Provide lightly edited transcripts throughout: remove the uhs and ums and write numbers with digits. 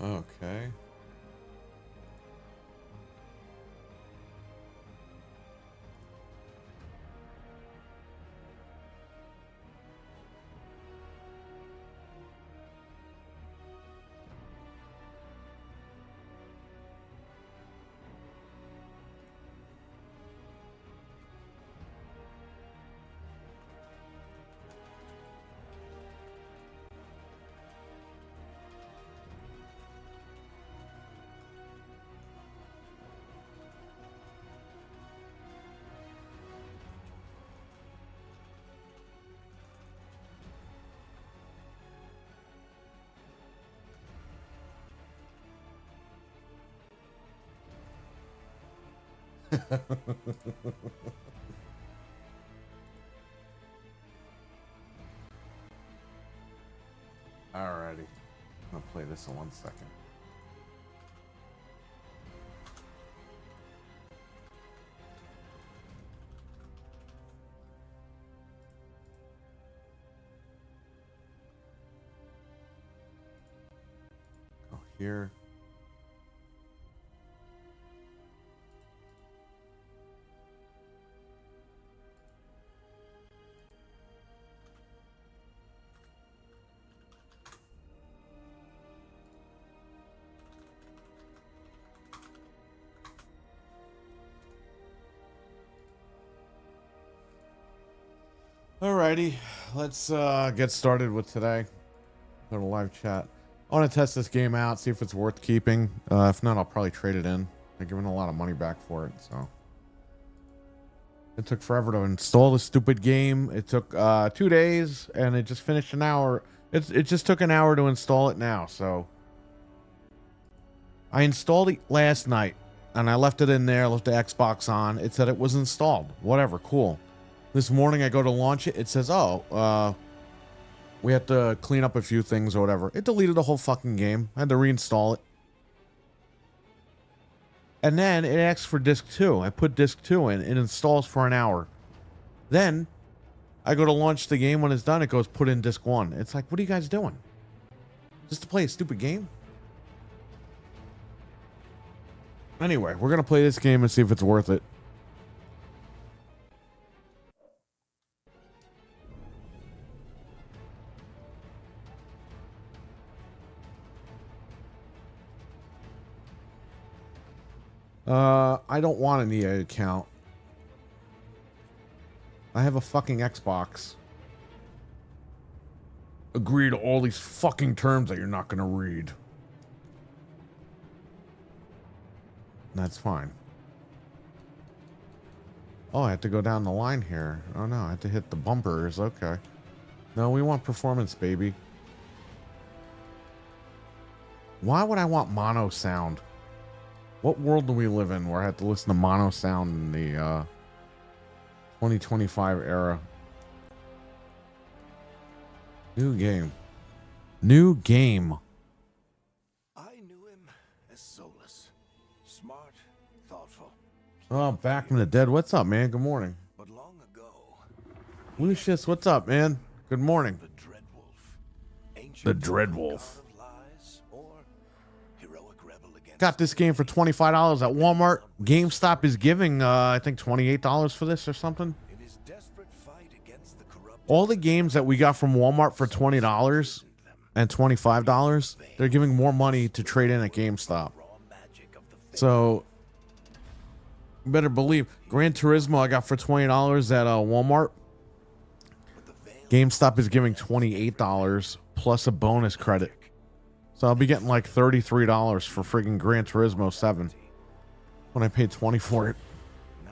Okay. Alrighty. I'm gonna play this in 1 second. Go here. Alrighty, let's get started with today. Go to live chat. I want to test this game out, see if it's worth keeping. If not, I'll probably trade it in. They're giving a lot of money back for it, so. It took forever to install the stupid game. It took 2 days, and it just finished an hour. It just took an hour to install it now, so. I installed it last night, and I left it in there, left the Xbox on. It said it was installed. Whatever, cool. This morning I go to launch it. It says, oh, we have to clean up a few things or whatever. It deleted the whole fucking game. I had to reinstall it. And then it asks for disc 2. I put disc 2 in. It installs for an hour. Then I go to launch the game. When it's done, it goes put in disc 1. It's like, what are you guys doing? Just to play a stupid game? Anyway, we're going to play this game and see if it's worth it. I don't want an EA account. I have a fucking Xbox. Agree to all these fucking terms that you're not gonna read. That's fine. Oh, I have to go down the line here. Oh no, I have to hit the bumpers. Okay. No, we want performance, baby. Why would I want mono sound? What world do we live in where I have to listen to mono sound in the 2025 era? New game. New game. I knew him as soulless, smart, thoughtful. Oh, back from the dead. What's up, man? Good morning. But long ago, Lucius, what's up, man? Good morning. the Dreadwolf. Ancient The Dreadwolf. god of lies or heroic rebel against Got this game for $25 at Walmart. GameStop is giving, I think, $28 for this or something. in his desperate fight against the corrupt. All the games that we got from Walmart for $20 and $25, they're giving more money to trade in at GameStop. Raw magic of the So, better believe Gran Turismo I got for $20 at Walmart. GameStop is giving $28 plus a bonus credit. So I'll be getting like $33 for friggin' Gran Turismo 7 when I paid $20 for it. now,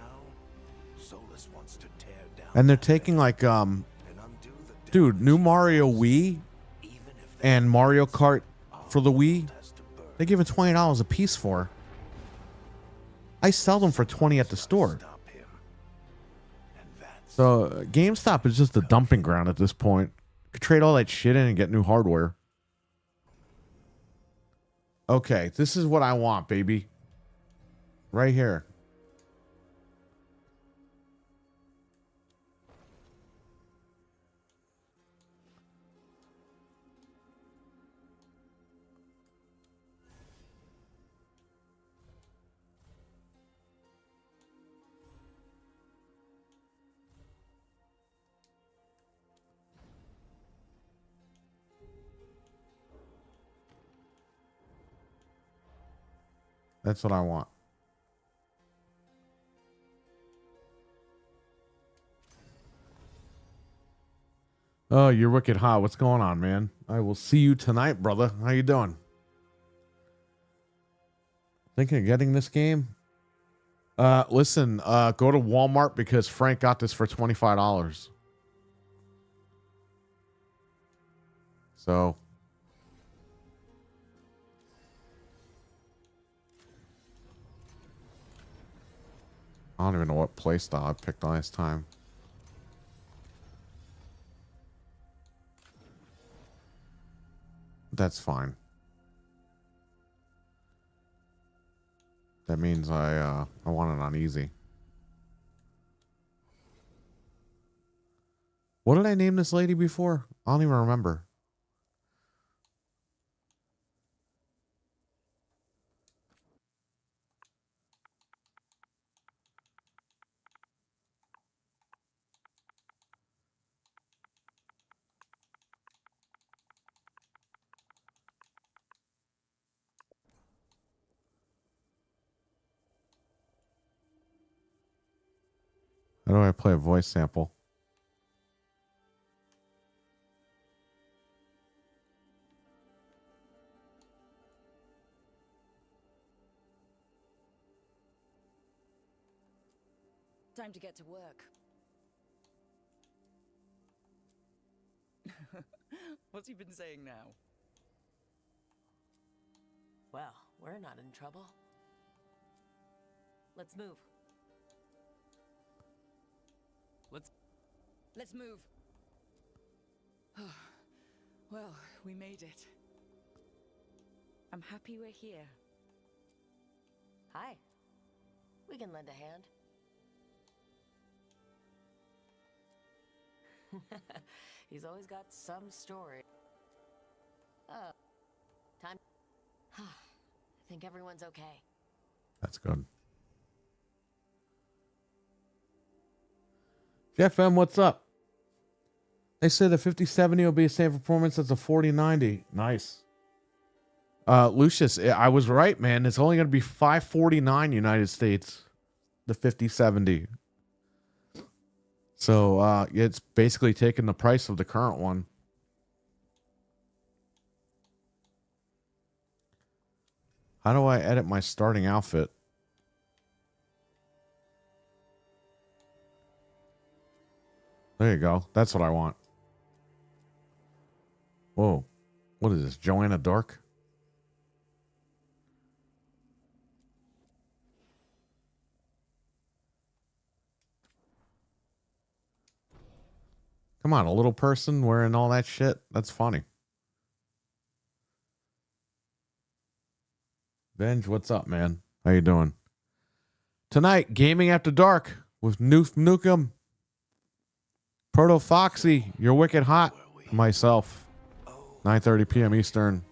Solus wants to tear down And they're taking like and undo the dude, new Mario Wii even if and Mario Kart for the Wii, has to burn. they're giving $20 a piece for. I sell them for $20 at the store. Stop him. And that's So GameStop is just a dumping ground at this point. You could trade all that shit in and get new hardware. Okay, this is what I want, baby. Right here. That's what I want. Oh, you're wicked hot. What's going on, man? I will see you tonight, brother. How you doing? Thinking of getting this game? Listen, go to Walmart because Frank got this for $25. So I don't even know what playstyle I picked last time. That's fine. That means I want it on easy. What did I name this lady before? I don't even remember. How do I play a voice sample? Time to get to work. What's he been saying now? Well, we're not in trouble. Let's move. Let's move. Well, we made it. I'm happy we're here. Hi. We can lend a hand. He's always got some story. Time. I think everyone's okay. That's good. Jeff M, what's up? They say the 5070 will be the same performance as the 4090. Nice. Lucius, I was right, man. It's only going to be $549 United States. The 5070. So it's basically taking the price of the current one. How do I edit my starting outfit? There you go. That's what I want. Whoa. What is this? Joanna Dark? Come on, a little person wearing all that shit? That's funny. Benj, what's up, man? How you doing? Tonight, Gaming After Dark with Nukem, Proto Foxy, You're Wicked Hot, myself, 9:30 p.m. Eastern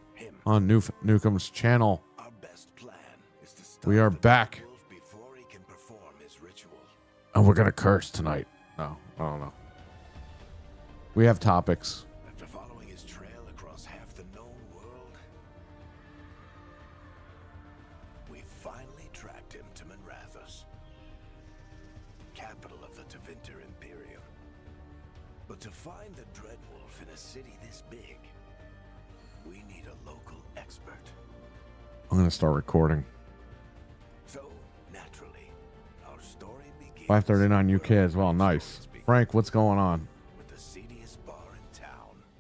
on Nukem's channel. We are back. And we're going to curse tonight. No, I don't know. We have topics. After following his trail across half the known world, we finally tracked him to Manrathus, capital of the Tevinter Imperium. But to find the Dreadwolf in a city this big, we need a local expert. I'm going to start recording. So, naturally, our story begins 5:39 UK as well. Nice. Frank, what's going on?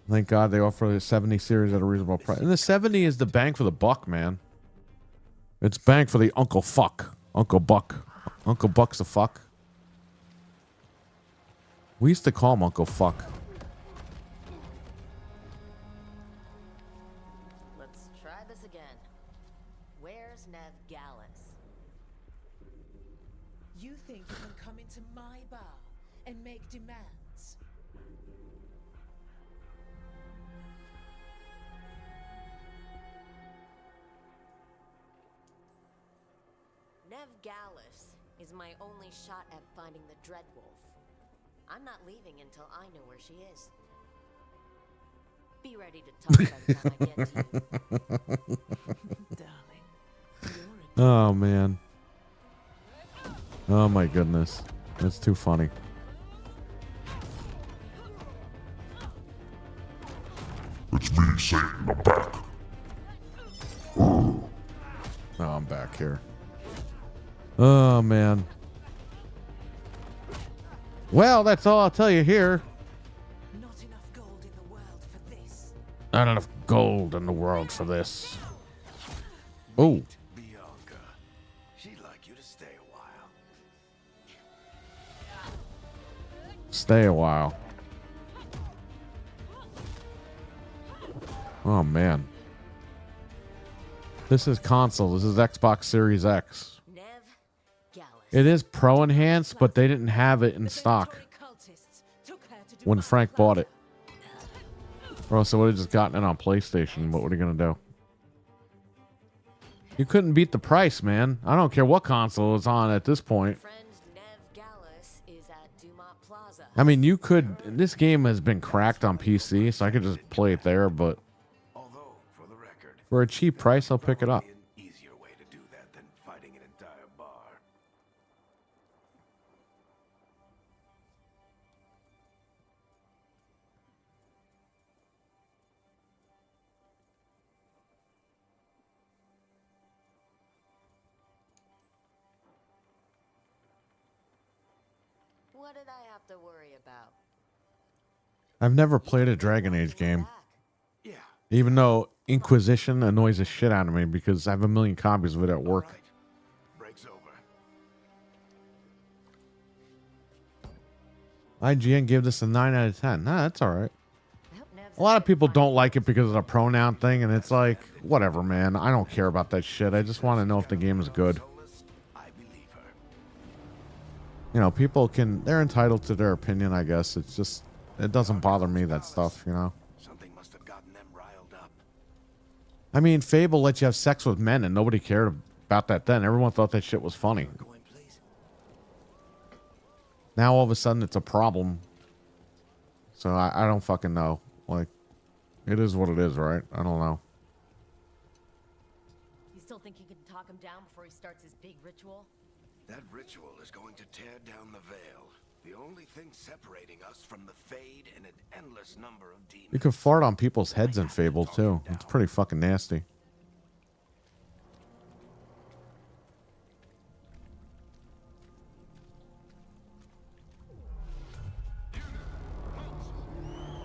Thank God they offer the 70 series at a reasonable price. And the 70 is the bang for the buck, man. It's bang for the Uncle Fuck. Uncle Buck. Uncle Buck's a fuck. We used to call him Uncle Fuck. Let's try this again. Where's Nev Gallus? You think you can come into my bar and make demands? Nev Gallus is my only shot at finding the Dreadwolf. I'm not leaving until I know where she is. Be ready to talk by the time I get to you. Darling, you're Oh man. Oh my goodness. That's too funny. It's me, Satan. I'm back. Oh, I'm back here. Oh man. Well, that's all I'll tell you here. Not enough gold in the world for this. Not enough gold in the world for this. Oh. Bianca. She'd like you to stay a while. Stay a while. Oh man. This is console. This is Xbox Series X. Nev Gallus. It is Pro Enhanced, but they didn't have it in stock when Frank bought it. Or else I would have just gotten it on PlayStation. But what are you gonna do? You couldn't beat the price, man. I don't care what console it's on at this point. Friend Nev Gallus is at Dumont Plaza. I mean, you could. This game has been cracked on PC, so I could just play it there. But Although, for the record, for a cheap price, I'll pick it up. an easier way to do that than fighting an entire bar. What did I have to worry about? I've never played a Dragon Age game, Yeah. even though Inquisition annoys the shit out of me because I have a million copies of it at work. Right. Break's over. IGN gave this a 9 out of 10. Nah, that's all right. I hope Nev's A lot of people don't like it because of the pronoun thing, and it's like, whatever, man. I don't care about that shit. I just want to know if the game is good. Soulless, I believe her. You know, people can, they're entitled to their opinion, I guess. It's just, it doesn't bother me, that stuff, you know? Something must have gotten them riled up. I mean, Fable lets you have sex with men, and nobody cared about that then. Everyone thought that shit was funny. Going, please. Now, all of a sudden, it's a problem. So, I don't fucking know. Like, it is what it is, right? I don't know. You still think you can talk him down before he starts his big ritual? That ritual is going to tear down the veil. The only thing separating us from the Fade and an endless number of demons. You can fart on people's heads in Fable, too. It's pretty fucking nasty.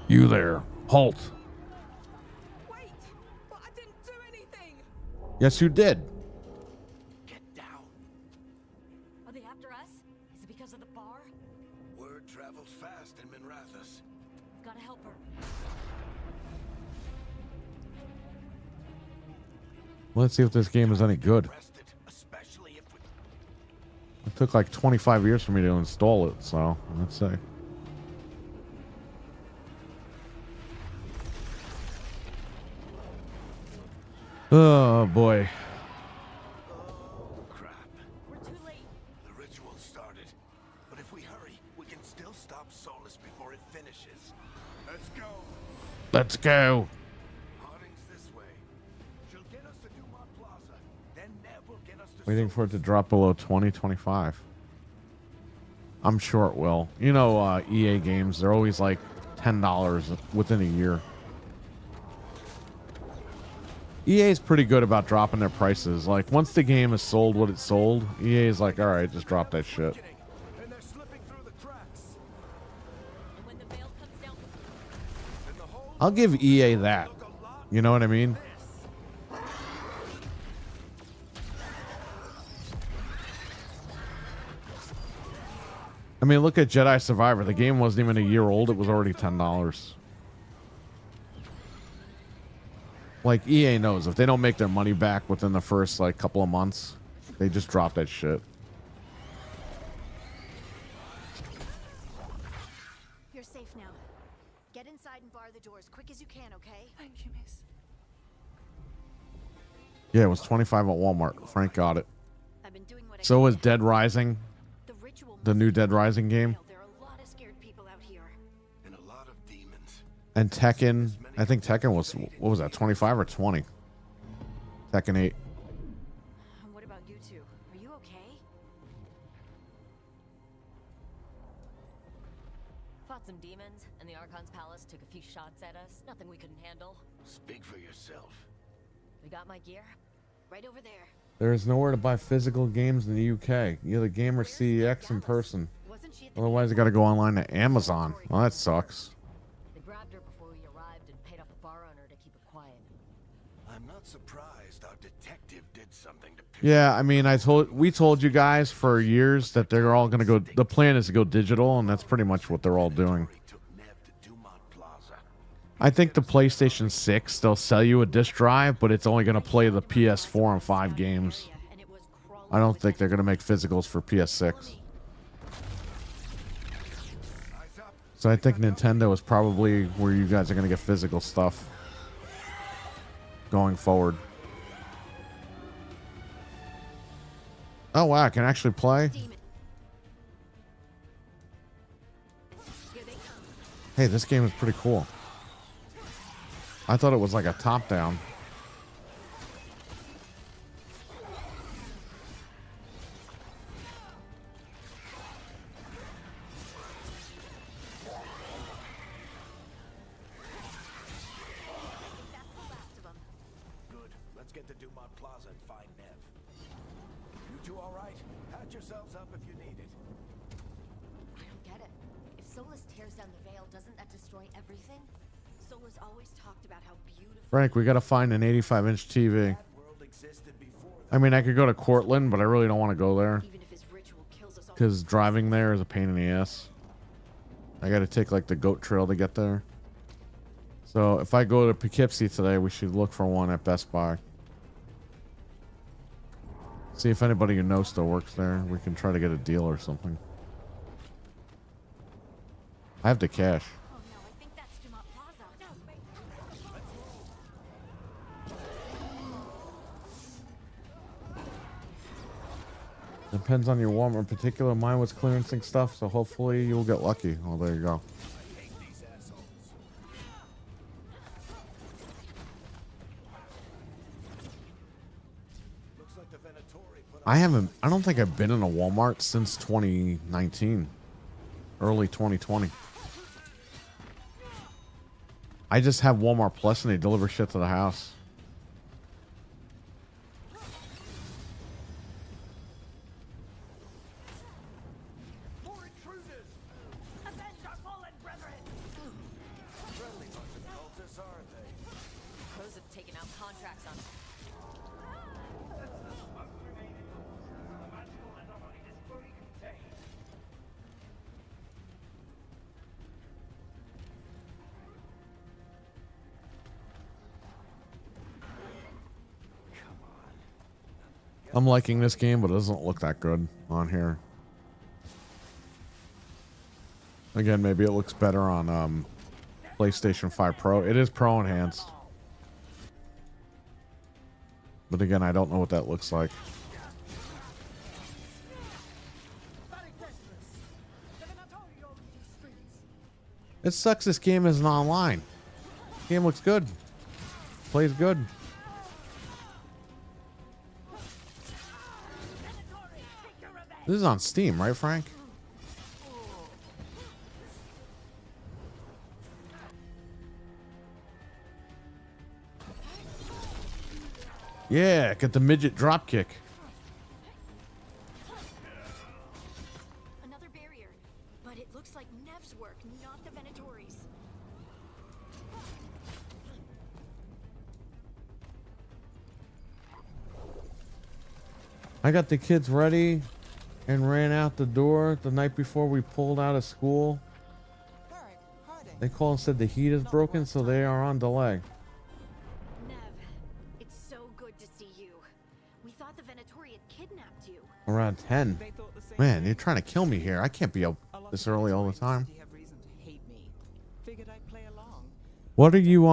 You there. Halt. Wait! But I didn't do anything! Yes, you did. Get down. Are they after us? Is it because of the bar? Word travels fast in Minrathous. Gotta help her. Let's see if this game is any good. Rested, especially if we... It took like 25 years for me to install it, so let's see. Oh boy. Crap. We're too late. The ritual started. But if we hurry, we can still stop Solus before it finishes. Let's go. Let's go. Harding's this way. She'll get us to Dumont Plaza. Then Nev will get us to Waiting for it to drop below 2025. I'm sure it will. You know, EA games, they're always like $10 within a year. EA is pretty good about dropping their prices. Like, once the game is sold what it sold, EA is like, all right, just drop that shit. And they're slipping through the cracks. And when the veil comes down, And the whole I'll give EA that. You know what I mean? I mean, look at Jedi Survivor. The game wasn't even a year old. It was already $10. Like, EA knows if they don't make their money back within the first, like, couple of months, they just drop that shit. You're safe now. Get inside and bar the door as quick as you can, okay? Thank you, miss. Yeah, it was 25 at Walmart. Frank got it. I've been doing what I So can. was Dead Rising, The ritual the must new be Dead Rising game. There are a lot of scared people out here. and a lot of demons. And Tekken, I think Tekken was, what was that, 25 or 20? Tekken 8. And what about you? fought some demons, and the Archon's palace took a few shots at us. Nothing we couldn't handle. Speak for yourself. We got my gear right over there. There is nowhere to buy physical games in the UK. Either Game or CEX in person. Wasn't she at the Otherwise, you got to go online to Amazon. Well, that sucks. They grabbed her before we arrived and paid off the bar owner to keep it quiet. I'm not surprised our detective did something to piss Yeah, I mean, we told you guys for years that they're all gonna go. The plan is to go digital, and that's pretty much what they're all doing. took Nev to Dumont Plaza. I think the PlayStation 6 they'll sell you a disc drive, but it's only gonna play the PS4 and 5 games. and it was crawling I don't with think they're gonna make physicals for PS6. Eyes up. So I think Nintendo is probably where you guys are gonna get physical stuff going forward. Oh wow, I can actually play. demon. Here they come. Hey, this game is pretty cool. I thought it was like a top-down. That's the last of them. Good. Let's get to Dumont Plaza and find Nev. You two all right? Patch yourselves up if you need it. I don't get it. If Solus tears down the veil, doesn't that destroy everything? Solus always talked about how beautiful. Frank, we gotta find an 85-inch TV. That world existed before I mean, I could go to Cortland, but I really don't want to go there Even if his ritual kills us all. because driving there is a pain in the ass. I gotta take like the goat trail to get there. So if I go to Poughkeepsie today, we should look for one at Best Buy. See if anybody you know still works there. We can try to get a deal or something. I have the cash. Oh no, I think that's Dumont Plaza. No, wait. Depends on your Walmart in particular. Mine was clearancing stuff, so hopefully you'll get lucky. Oh, there you go. I hate these assholes. Looks like the Venatori put I don't think I've been in a Walmart since 2019. Early 2020. I just have Walmart Plus and they deliver shit to the house. more intruders. Avenge our fallen brethren. Friendly bunch of cultists, aren't they? Crows have taken out contracts on I'm liking this game, but it doesn't look that good on here. Again, maybe it looks better on PlayStation 5 Pro. It is Pro enhanced. But again, I don't know what that looks like. It sucks this game isn't online. Game looks good. Plays good. This is on Steam, right, Frank? Yeah, get the midget drop kick. Another barrier. But it looks like Nev's work, not the Venatori's. I got the kids ready and ran out the door the night before we pulled out of school. They called and said the heat is broken, so they are on delay. Nev, it's so good to see you. We thought the Venatori had kidnapped you. Around 10. Man, you're trying to kill me here. I can't be up this early all the time. What are you,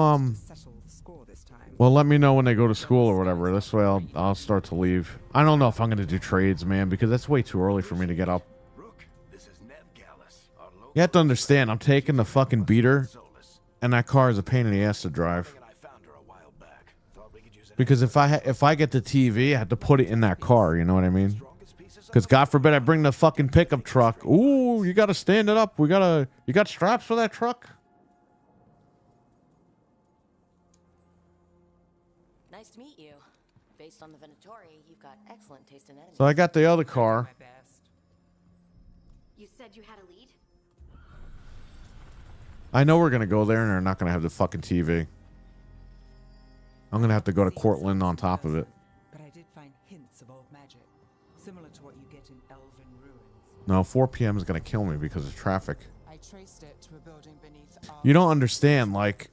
Well, let me know when they go to school or whatever. This way I'll start to leave. I don't know if I'm going to do trades, man, because that's way too early for me to get up. Rook, this is Nev Gallus, our local You have to understand, I'm taking the fucking beater, Solus. and that car is a pain in the ass to drive. And I found her a while back. Thought we could use it. Because if I get the TV, I have to put it in that car. You know what I mean? Strongest pieces of Because God forbid I bring the fucking pickup truck. Ooh, no, you got to stand it up. You got straps for that truck? Nice to meet you. Based on the Venatori, you've got excellent taste in enemies. So I got the other car. You said you had a lead? I know we're going to go there and they're not going to have the fucking TV. I'm going to have to go to Cortland on top of it. But I did find hints of old magic, similar to what you get in Elven ruins. No, 4 p.m. is going to kill me because of traffic. I traced it to a building beneath our... You don't understand, like,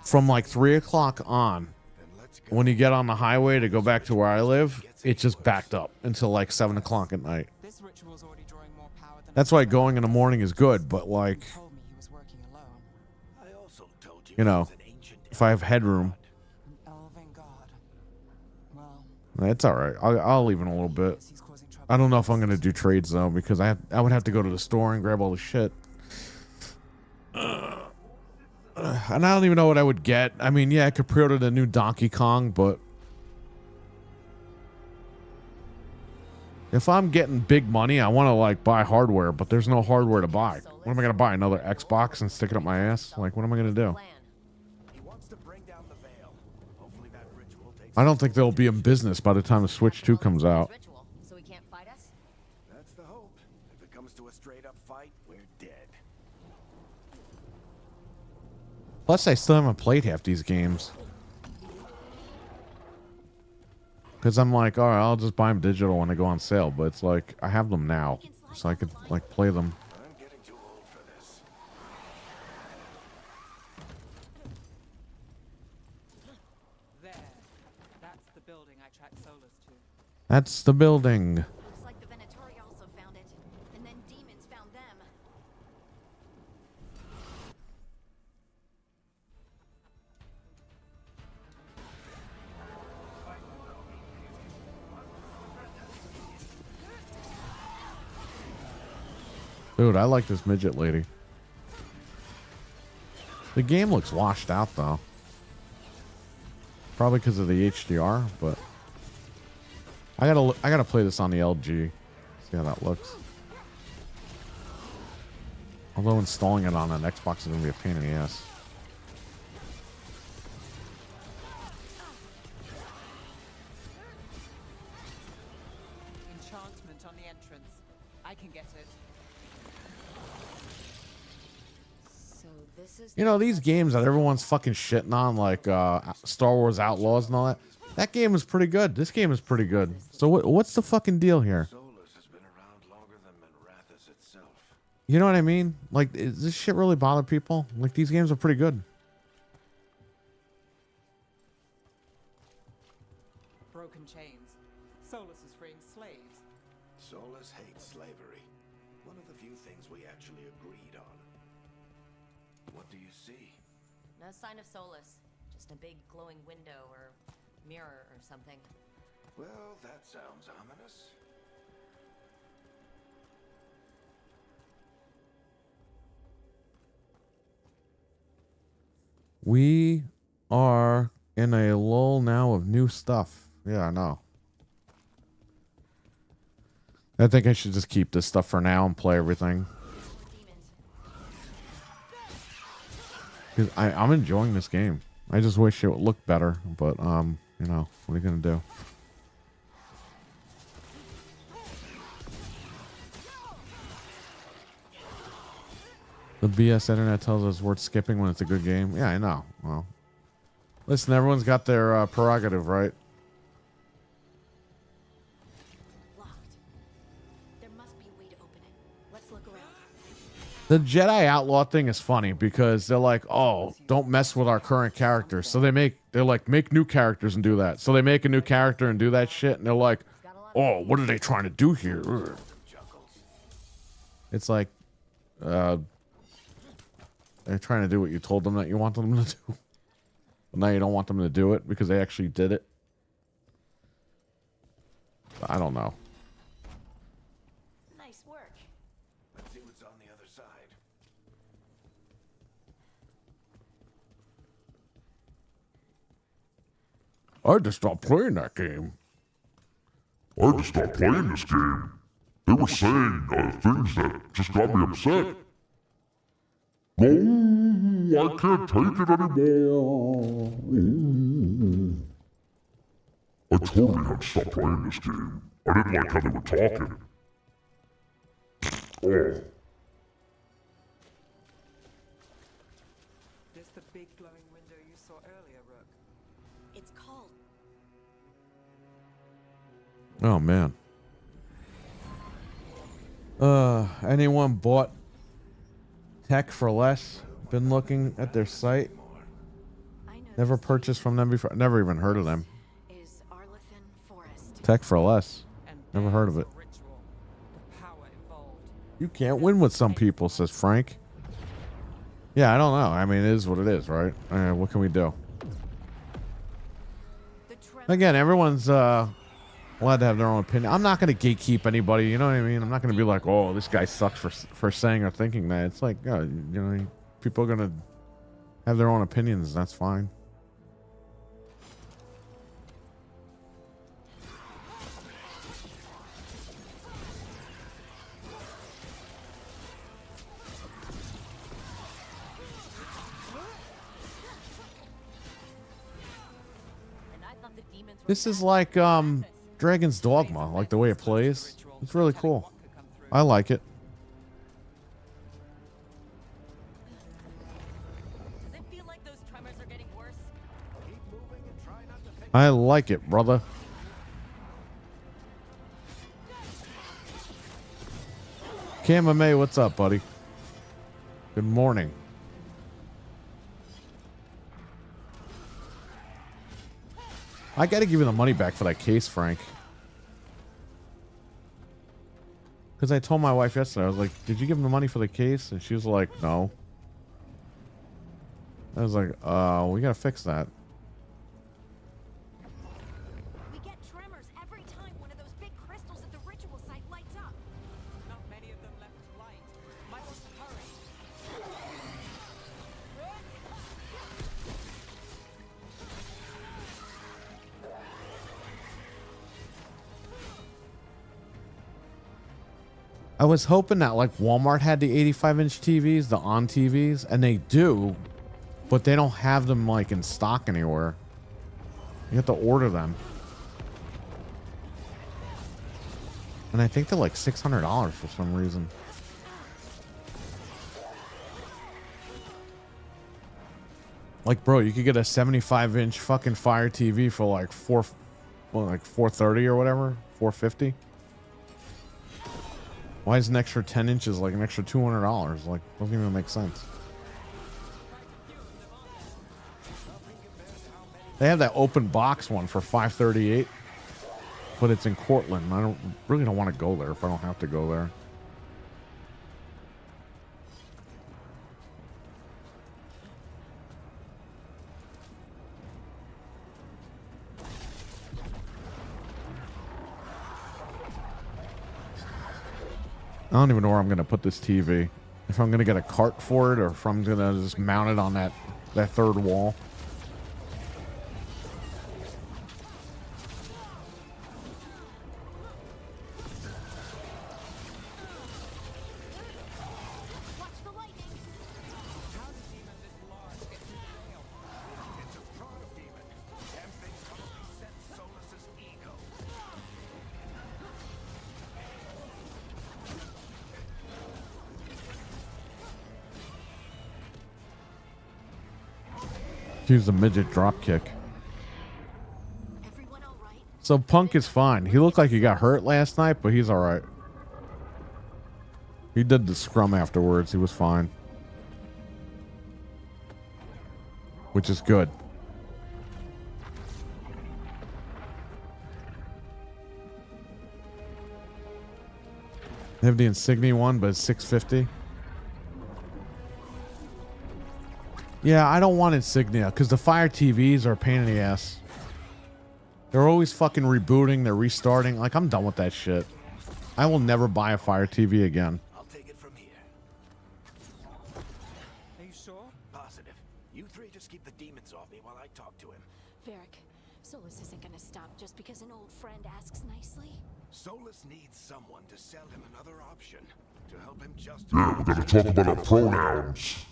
from like 3 o'clock on, when you get on the highway to go back to where I live, it just backed up until like 7 o'clock at night. This ritual's already drawing more power than That's why going in the morning is good, but like, told me he was working alone. I also told you, you know, he's an ancient if I have headroom, An Elven god. Well, it's all right. I'll leave in a little bit. he's causing trouble. I don't know if I'm gonna do trades though, because I would have to go to the store and grab all the shit. And I don't even know what I would get. I mean, yeah, I could pre-order the new Donkey Kong, but if I'm getting big money, I want to like buy hardware, but there's no hardware to buy. What am I gonna buy? Another Xbox and stick it up my ass? Like, what am I gonna do? He wants to bring down the veil. Hopefully that ritual takes I don't think they'll be in business by the time the Switch 2 comes out. So he can't fight us? That's the hope. If it comes to a straight up fight, we're dead. Plus, I still haven't played half these games. Because I'm like, all right, I'll just buy them digital when they go on sale. But it's like, I have them now. So I could, like, play them. I'm getting too old for this. There. That's the building I tracked Solus to. That's the building. Looks like the Venatori also found it, and then demons found them. Dude, I like this midget lady. The game looks washed out, though. Probably because of the HDR, but I gotta play this on the LG. See how that looks. Although installing it on an Xbox is gonna be a pain in the ass. Enchantment on the entrance. I can get it. So this is You know, these games that everyone's fucking shitting on, like Star Wars Outlaws and all that, that game is pretty good. This game is pretty good. So what's the fucking deal here? Solus has been around longer than Manrathus itself. You know what I mean? Like, does this shit really bother people? Like, these games are pretty good. Broken chains. Solus is freeing slaves. Solus hates slavery. One of the few things we actually agreed on. What do you see? no sign of Solus. Just a big glowing window or mirror or something. Well, that sounds ominous. We are in a lull now of new stuff. Yeah, I know. I think I should just keep this stuff for now and play everything. Because I'm enjoying this game. I just wish it would look better, but you know, what are you gonna do? The BS internet tells us worth skipping when it's a good game. Yeah, I know. Well, listen, everyone's got their prerogative, right? Locked. There must be a way to open it. Let's look around. The Jedi Outlaw thing is funny because they're like, oh, don't mess with our current characters. So they're like, make new characters and do that. So they make a new character and do that shit. And they're like, oh, what are they trying to do here? Ugh. It's like, they're trying to do what you told them that you want them to do. But now you don't want them to do it because they actually did it. I don't know. Nice work. Let's see what's on the other side. I had to stop playing that game. I had to stop playing this game. It were saying things that just got me upset. No, I can't take it anymore. I totally had to stop playing this game. I didn't like how they were talking. Oh. This the big glowing window you saw earlier, Rook? It's called. Oh man. Anyone bought Tech for Less? Been looking at their site. Never purchased from them before. Never even heard of them. Is Arlethan Forest. Tech for Less. And Never heard of there's it. a ritual. The power involved. You can't win with some people, says Frank. Yeah, I don't know. I mean, it is what it is, right? What can we do? Again, everyone's allowed to have their own opinion. I'm not going to gatekeep anybody. You know what I mean? I'm not going to be like, oh, this guy sucks for saying or thinking that. It's like, you know, people are going to have their own opinions. That's fine. This is like Dragon's Dogma, like the way it plays. It's really cool. I like it. Does it feel like those tremors are getting worse? Keep moving and try not to think. I like it, brother. Kamame, what's up, buddy? Good morning. I gotta give you the money back for that case, Frank. Because I told my wife yesterday, I was like, did you give him the money for the case? And she was like, no. I was like, we gotta fix that. We get tremors every time one of those big crystals at the ritual site lights up. Not many of them left to light. Might want to hurry. I was hoping that like Walmart had the 85-inch TVs, the on TVs, and they do, but they don't have them like in stock anywhere. You have to order them. And I think they're like $600 for some reason. Like, bro, you could get a 75-inch fucking Fire TV for like $430 or whatever, $450. Why is an extra 10 inches like an extra $200? Like, doesn't even make sense. They have that open box one for $538, but it's in Cortland. I really don't want to go there if I don't have to go there. I don't even know where I'm going to put this TV. If I'm going to get a cart for it or if I'm going to just mount it on that third wall. Watch the lightning. How does demon this large get to jail? It's a proto demon. Damn thing's probably set Solus's ego. Use the midget drop kick. Everyone all right? So Punk is fine. He looked like he got hurt last night, but he's all right. He did the scrum afterwards. He was fine. Which is good. They have the Insignia one, but it's $650. Yeah, I don't want Insignia because the Fire TVs are a pain in the ass. They're always fucking rebooting. They're restarting. Like, I'm done with that shit. I will never buy a Fire TV again. I'll take it from here. Are you sure? Positive. You three just keep the demons off me while I talk to him. Varric, Solus isn't gonna stop just because an old friend asks nicely. Solus needs someone to sell him another option to help him justify. Yeah, we gotta talk about our pronouns.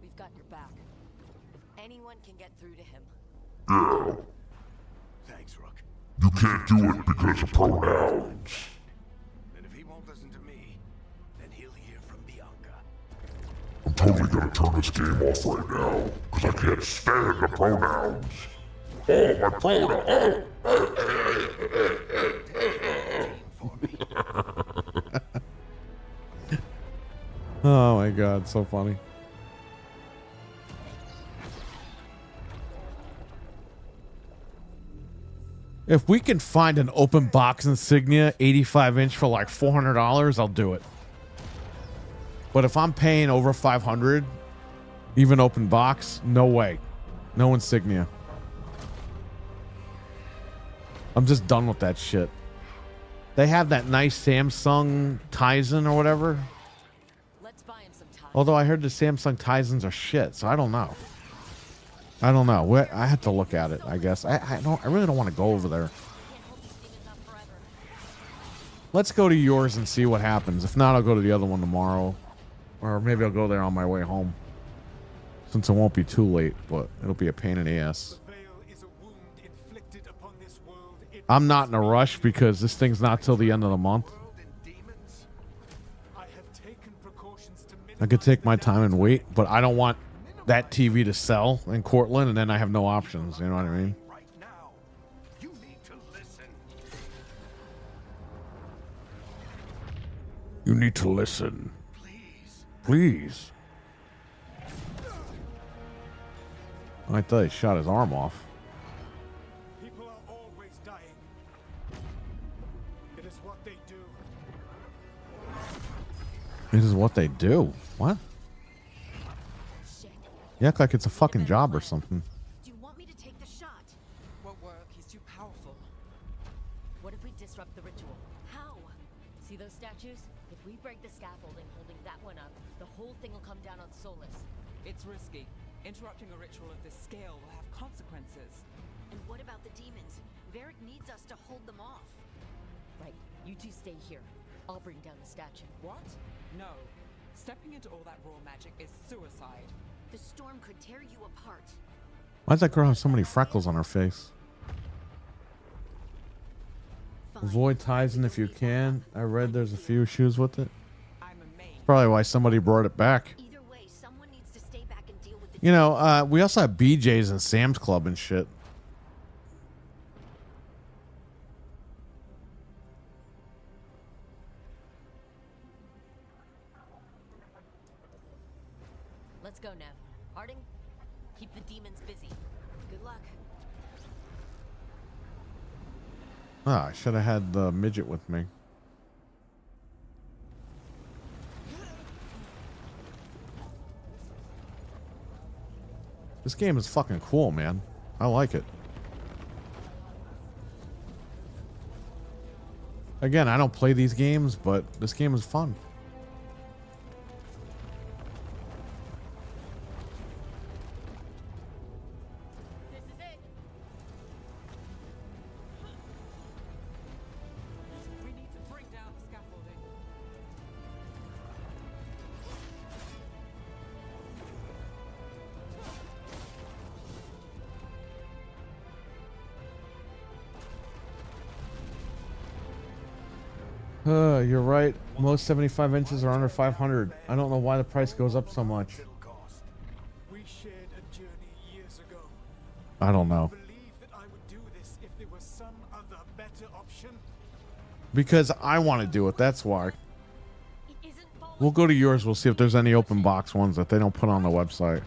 We've got your back. If anyone can get through to him. Yeah, Thanks, Rook. you can't do it because of pronouns. And if he won't listen to me, then he'll hear from Bianca. I'm totally gonna turn this game off right now, because I can't stand the pronouns. Oh, my pronoun! Oh my god, so funny. If we can find an open box insignia 85-inch for like $400, I'll do it. But if I'm paying over 500, even open box, no way. No insignia. I'm just done with that shit. They have that nice Samsung Tizen or whatever. Let's buy him some time. Although I heard the Samsung Tizens are shit, so I don't know. I don't know. I have to look at it, I guess. I really don't want to go over there. Let's go to yours and see what happens. If not, I'll go to the other one tomorrow. Or maybe I'll go there on my way home. Since it won't be too late, but it'll be a pain in the ass. I'm not in a rush because this thing's not till the end of the month. I could take my time and wait, but I don't want that TV to sell in Cortland and then I have no options. You know what I mean? Right now, you need to listen. You need to listen. Please. Please. I thought he shot his arm off. People are always dying. It is what they do. This is what they do. What? You act like it's a fucking job or something. Do you want me to take the shot? Won't work. He's too powerful. What if we disrupt the ritual? How? See those statues? If we break the scaffolding holding that one up, the whole thing will come down on Solus. It's risky. Interrupting a ritual of this scale will have consequences. And what about the demons? Varric needs us to hold them off. Right. You two stay here. I'll bring down the statue. What? No. Stepping into all that raw magic is suicide. The storm could tear you apart. Why's that girl have so many freckles on her face? Fine. Avoid Tizen if you can. I read there's a few issues with it. I'm amazed. Probably why somebody brought it back. Either way, someone needs to stay back and deal with the You know, we also have BJ's and Sam's Club and shit. Let's go, Nev. Harding, keep the demons busy. Good luck. Ah, I should have had the midget with me. This game is fucking cool, man. I like it. Again, I don't play these games, but this game is fun. This is it. We need to bring down the scaffolding. You're right. Most 75 inches are under 500. I don't know why the price goes up so much. Little cost. We shared a journey years ago. I don't know. Believe that I would do this if there was some other better option. Because I want to do it. That's why. It isn't falling We'll go to yours. We'll see if there's any open box ones that they don't put on the website.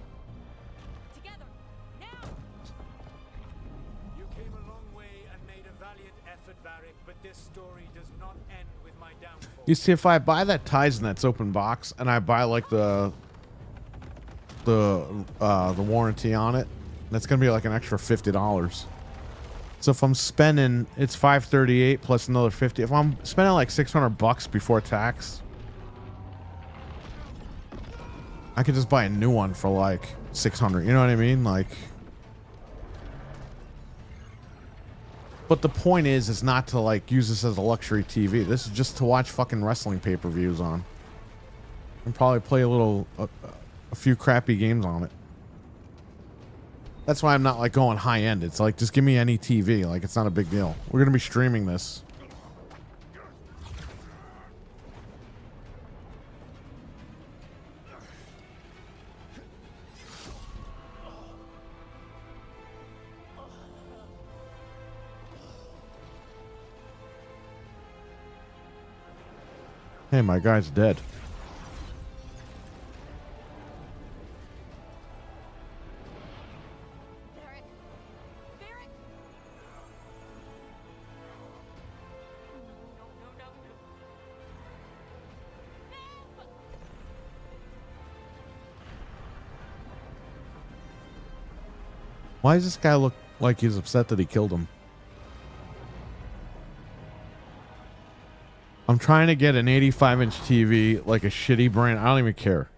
together. Now! You came a long way and made a valiant effort, Varric, but this story does not end with my downfall. You see, if I buy that Tizen that's open box and I buy like the warranty on it, that's gonna be like an extra $50. So if I'm spending, it's $538 plus another $50. If I'm spending like $600 before tax, I could just buy a new one for like $600. You know what I mean? Like, But the point is not to like use this as a luxury TV. This is just to watch fucking wrestling pay-per-views on. And probably play a few crappy games on it. That's why I'm not like going high end. It's like, just give me any TV. Like, it's not a big deal. We're going to be streaming this. Hey, my guy's dead. Varric. Varric. No. Why does this guy look like he's upset that he killed him? I'm trying to get an 85-inch TV, like a shitty brand. I don't even care.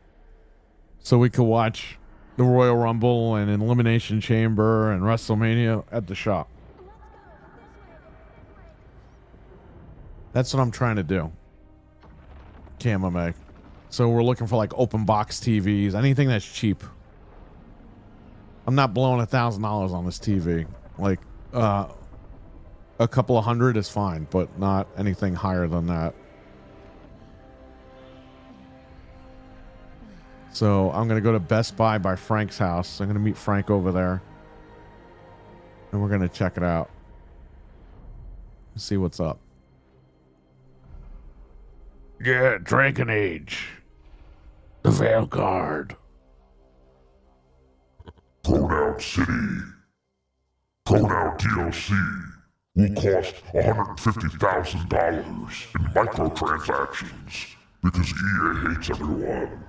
So we could watch the Royal Rumble and Elimination Chamber and WrestleMania at the shop. That's what I'm trying to do. KMMA. So we're looking for like open box TVs, anything that's cheap. I'm not blowing $1,000 on this TV. Like, a couple of hundred is fine, but not anything higher than that. So I'm going to go to Best Buy by Frank's house. I'm going to meet Frank over there. And we're going to check it out. See what's up. Yeah, Dragon Age. The Veilguard. Pronoun City. Pronoun DLC will cost $150,000 in microtransactions because EA hates everyone.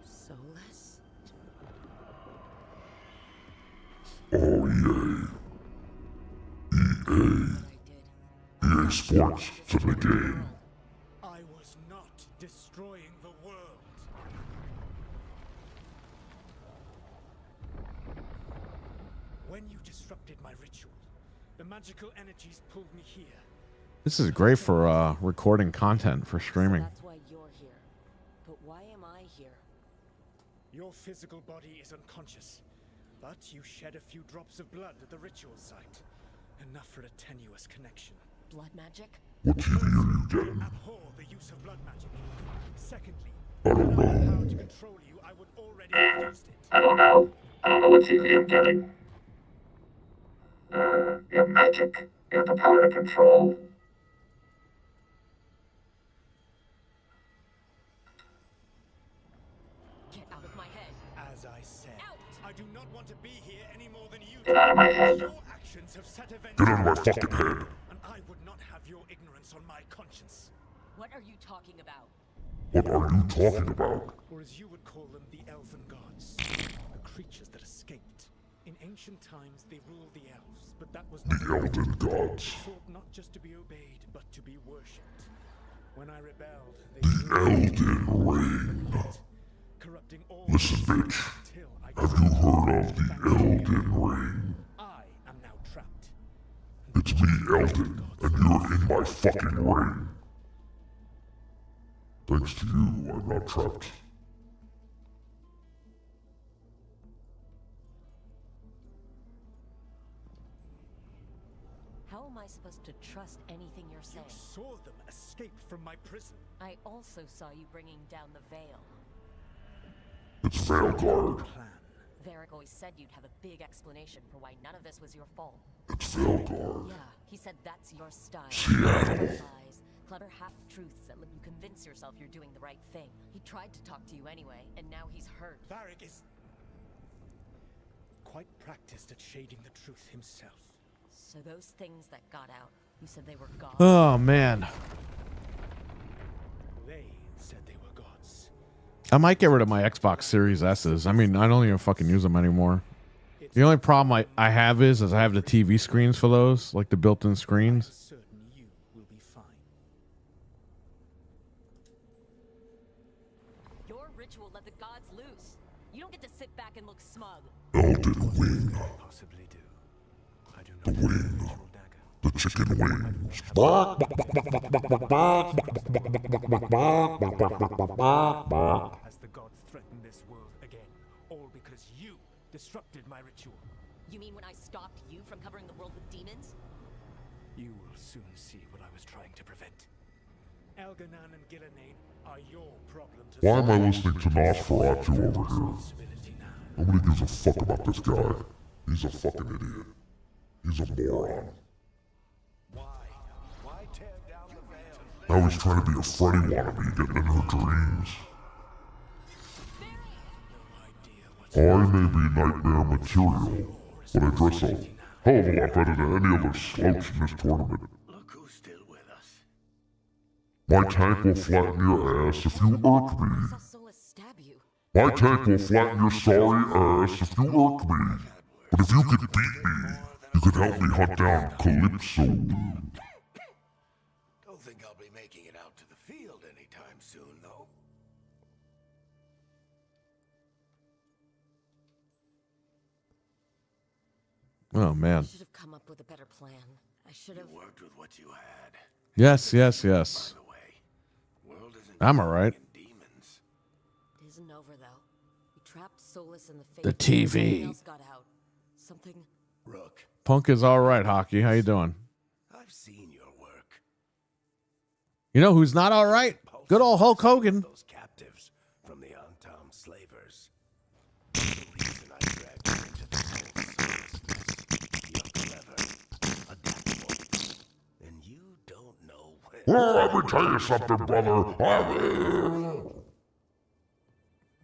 Soulless? Oh, EA Sports to the game. I was not destroying the world. When you disrupted my ritual, the magical energies pulled me here. This is great for recording content for streaming. So that's why you're here. But why am I here? Your physical body is unconscious, but you shed a few drops of blood at the ritual site. Enough for a tenuous connection. Blood magic? What TV are you getting? Abhor the use of blood magic. Secondly, I don't if I had know. power to control you, I would already have used it. I don't know what TV I'm getting. You have magic. You have the power to control. Get out of my head. As I said, Out! I do not want to be here any more than you Get out of my head. Your actions have set events. Get out of my fucking head. And I would not have your ignorance on my conscience. What are you talking about? What are you talking about? Or as you would call them, the elven gods. The creatures that escaped. In ancient times, they ruled the elves, but that was not The Elden Gods. They sought not just to be obeyed, but to be worshipped. When I rebelled, they The Elden Ring. corrupting all. Listen, bitch. Until I Have you heard of the Elden Ring? I am now trapped. It's me, Elden, and you're in my fucking ring. Thanks to you, I'm not trapped. How am I supposed to trust anything you're You saying? saw them escape from my prison. I also saw you bringing down the veil. It's Veilguard. Plan. Varric always said you'd have a big explanation for why none of this was your fault. It's Veilguard. Yeah, he said that's your style. Seattle. Lies, clever half-truths that let you convince yourself you're doing the right thing. He tried to talk to you anyway, and now he's hurt. Varric is quite practiced at shading the truth himself. So those things that got out, you said they were gods. Oh, man. They said they were gods. I might get rid of my Xbox Series S's. I mean, I don't even fucking use them anymore. The only problem I have is I have the TV screens for those, like the built-in I'm screens. certain you will be fine. Your ritual let the gods loose. You don't get to sit back and look smug. Elden Wing. Possibly do. I do The not have an wing. original dagger. The chicken wings. Has the gods threatened this world again? All because you disrupted my ritual. You mean when I stopped you from covering the world with demons? You will soon see what I was trying to prevent. Elganan and Gillenane are your problem to Why am I solve. listening to Nosferatu over here? Responsibility now. Nobody gives a fuck about this guy. He's a fucking idiot. He's a moron. Why? Why tear down the veil? Now he's trying to be a Freddy wannabe, getting in her dreams. I may be nightmare material, but I dress a hell of a lot better than any other slouch in this tournament. Look who's still with us. My tank will flatten your ass if you irk me. I saw Solus stab you. My tank will flatten your sorry ass if you irk me. But if you could beat me, you could help me hunt down Calypso. Don't think I'll be making it out to the field anytime soon, though. Oh I man. should have come up with a better plan. I should have. Worked with what you had. Yes, yes, yes. By the way, world isn't I'm alright. demons. It isn't over though. We trapped Solus in the face. The TV. Something else got out. Something. Rook, Punk is all right, Hockey. How you doing? I've seen your work. You know who's not all right? Good old Hulk Hogan. Those captives from the Antom slavers. The reason I dragged you into this whole circus. You're clever, adaptable, and you don't know when. Well, let me tell you something, brother.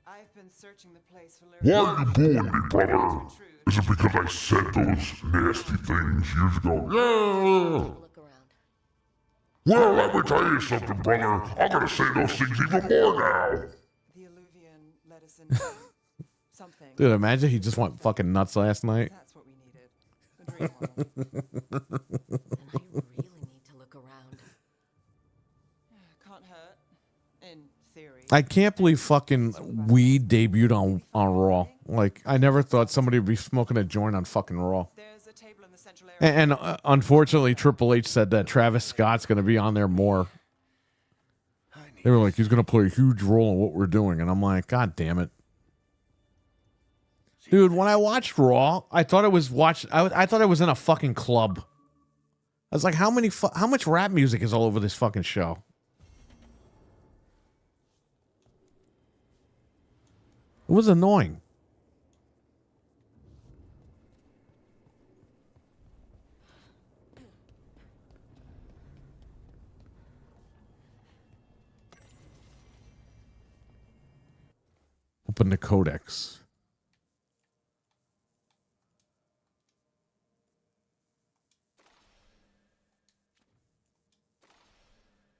I've been searching the place for Why are you booing me, brother? Is it because I said those nasty things years ago? Yeah. Look around. Well, let me tell you something, brother. I'm gonna say those things even more now. The Illuvian let us in something. Dude, imagine he just went fucking nuts last night. That's what we needed. The dream world. And I really need to look around. Can't hurt. In theory. I can't believe fucking weed debuted on Raw. Like, I never thought somebody would be smoking a joint on fucking Raw. There's a table in the central area. And unfortunately, Triple H said that Travis Scott's going to be on there more. They were like, he's going to play a huge role in what we're doing. And I'm like, God damn it. Dude, when I watched Raw, I thought it was I thought I was in a fucking club. I was like, how much rap music is all over this fucking show? It was annoying. Open the codex.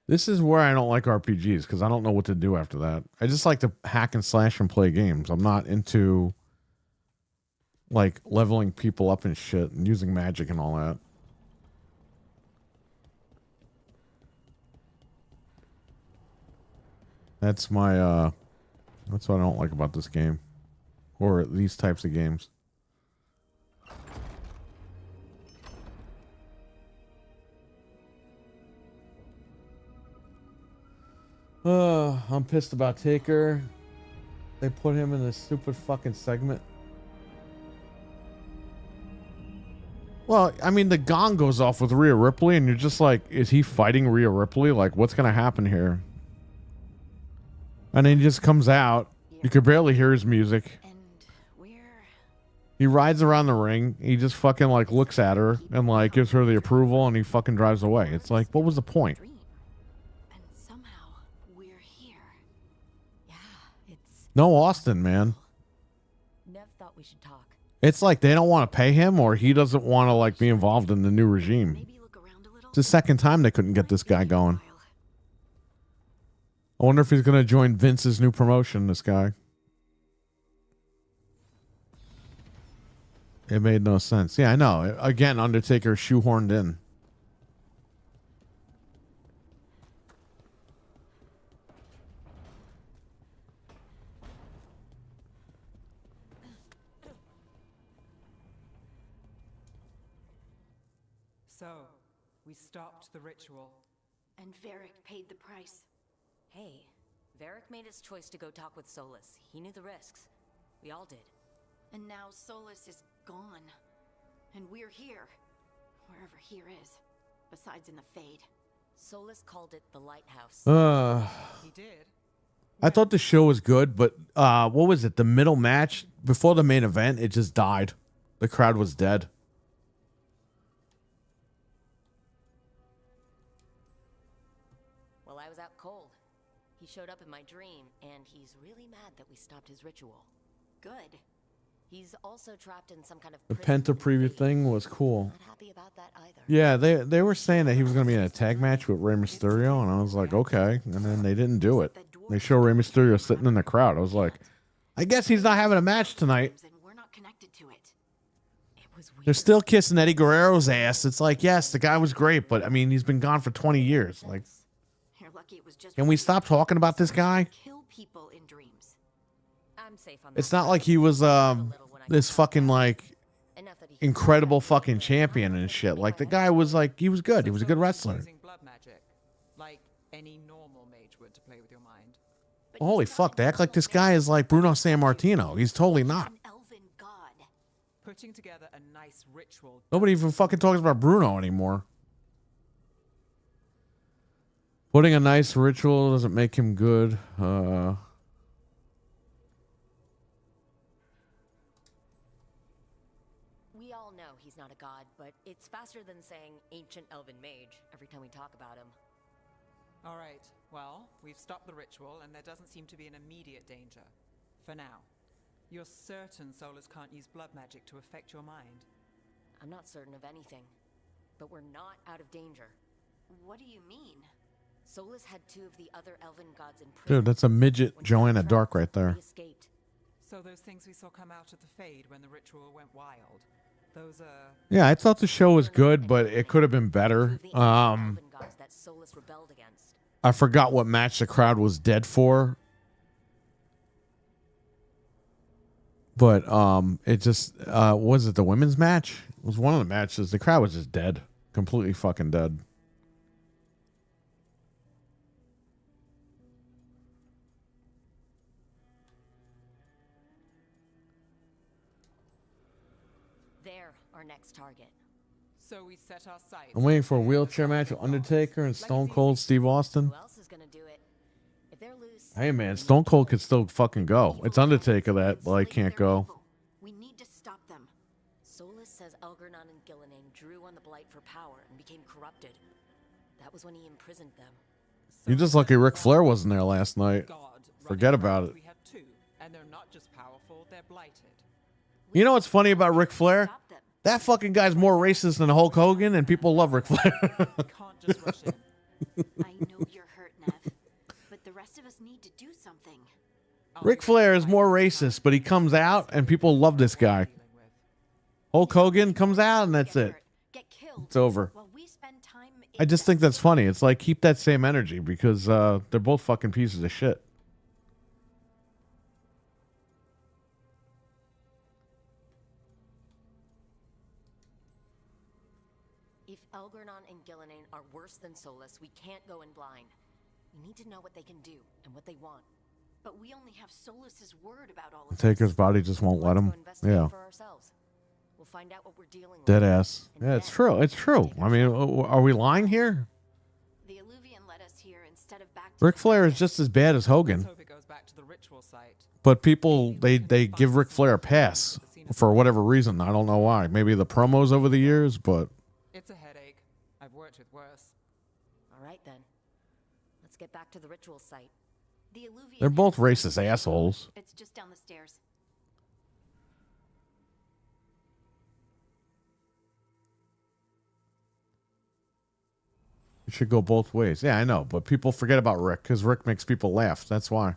This is where I don't like RPGs because I don't know what to do after that. I just like to hack and slash and play games. I'm not into like leveling people up and shit and using magic and all that. That's my that's what I don't like about this game or these types of games. I'm pissed about Taker. They put him in this stupid fucking segment. Well, I mean, the gong goes off with Rhea Ripley, and you're just like, is he fighting Rhea Ripley? Like, what's going to happen here? And then he just comes out. You could barely hear his music. And we're He rides around the ring. He just fucking, like, looks at her and, like, gives her the approval, and he fucking drives away. It's like, what was the point? dream. And somehow we're here. Yeah, it's. No Austin, man. Nev thought we should talk. It's like they don't want to pay him or he doesn't want to, like, be involved in the new regime. Maybe look around a little. It's the second time they couldn't get this guy going. I wonder if he's going to join Vince's new promotion, this guy. It made no sense. Yeah, I know. Again, Undertaker shoehorned in. So, we stopped the ritual. And Varric paid the price. Hey, Varric made his choice to go talk with Solus. He knew the risks. We all did. And now Solus is gone. And we're here. Wherever here is. Besides in the Fade. Solus called it the Lighthouse. He did. I thought the show was good, but what was it? The middle match before the main event, it just died. The crowd was dead. Well, I was out cold. He showed up in my dream, and he's really mad that we stopped his ritual. Good. He's also trapped in some kind of The prison Penta in the preview Fade. thing was cool. Not happy about that either. Yeah, they were saying that he was going to be in a tag match with Rey Mysterio, and I was like, okay. And then they didn't do it. They show Rey Mysterio sitting in the crowd. I was like, I guess he's not having a match tonight. And we're not connected to it. It was weird. They're still kissing Eddie Guerrero's ass. It's like, yes, the guy was great, but I mean, he's been gone for 20 years. Like, You're lucky it was just can we stop talking about this guy? kill people in dreams. I'm safe on It's that. not like he was this fucking like Enough that he incredible fucking champion and shit. Like the guy was like, he was good. He was a good Solus is wrestler. using blood magic, like any normal mage would to play with your mind. But Well, holy he's not fuck, a they act like normal this guy man. is like Bruno Sammartino. He's totally He's not. an elven god. Putting together a nice ritual. Nobody even fucking talks about Bruno anymore. Putting a nice ritual doesn't make him good. We all know he's not a god, but it's faster than saying ancient elven mage every time we talk about him. All right. Well, we've stopped the ritual, and there doesn't seem to be an immediate danger. For now. You're certain Solus can't use blood magic to affect your mind? I'm not certain of anything, but we're not out of danger. What do you mean? Solus had two of the other elven gods in prison. Dude, that's a midget When he Joanna got Dark trapped, right there. we escaped. So those things we saw come out of the Fade when the ritual went wild, those are... Yeah, I thought the show was good, but it could have been Two better. of the ancient elven gods that Solus rebelled against. I forgot what match the crowd was dead for. But it just was it the women's match? It was one of the matches. The crowd was just dead. Completely fucking dead. They're our next target. So we set our sights. I'm waiting for a wheelchair match with Undertaker and Stone Cold Steve Austin. Who else is gonna do it? If they're loose, Hey man, Stone Cold could still fucking go. It's Undertaker that like can't go. We need to stop them. Solus says Elgernon and Gillinan drew on the Blight for power and became corrupted. That was when he imprisoned them. You're just lucky Ric Flair wasn't there last night. God Forget running about around. it. We have two, and they're not just powerful, they're blighted. You know what's funny about Ric Flair? Stop them. That fucking guy's more racist than Hulk Hogan, and people love Ric Flair. We can't just rush in. I know you're hurt, Nev, but the rest of us need to do something. Ric Flair is more racist, but he comes out and people love this guy. Dealing with. Hulk Hogan comes out and that's Get it. hurt, get killed. It's over. While we spend time I just think that's funny. It's like keep that same energy because they're both fucking pieces of shit. If Elgernon and Gillinan are worse than Solus, we can't go in blind. We need to know what they can do and what they want. But we only have Solus's word about all of Taker's this. body just won't let Let's him. go investigate Yeah. for ourselves. We'll find out what we're dealing with. Dead ass. And Yeah, it's then true. It's true. take I mean, are we lying here? The Illuvian led us here instead of back to Ric the Flair is Fade. just as bad as Hogan. Let's hope it goes back to the ritual site. But people, they give Ric Flair a pass for whatever reason. I don't know why. Maybe the promos over the years, but It's a headache. I've worked with worse. All right then. Let's get back to the ritual site. The Illuvian they're both has racist something. assholes. It's just down the stairs. It should go both ways. Yeah, I know. But people forget about Rick because Rick makes people laugh. That's why.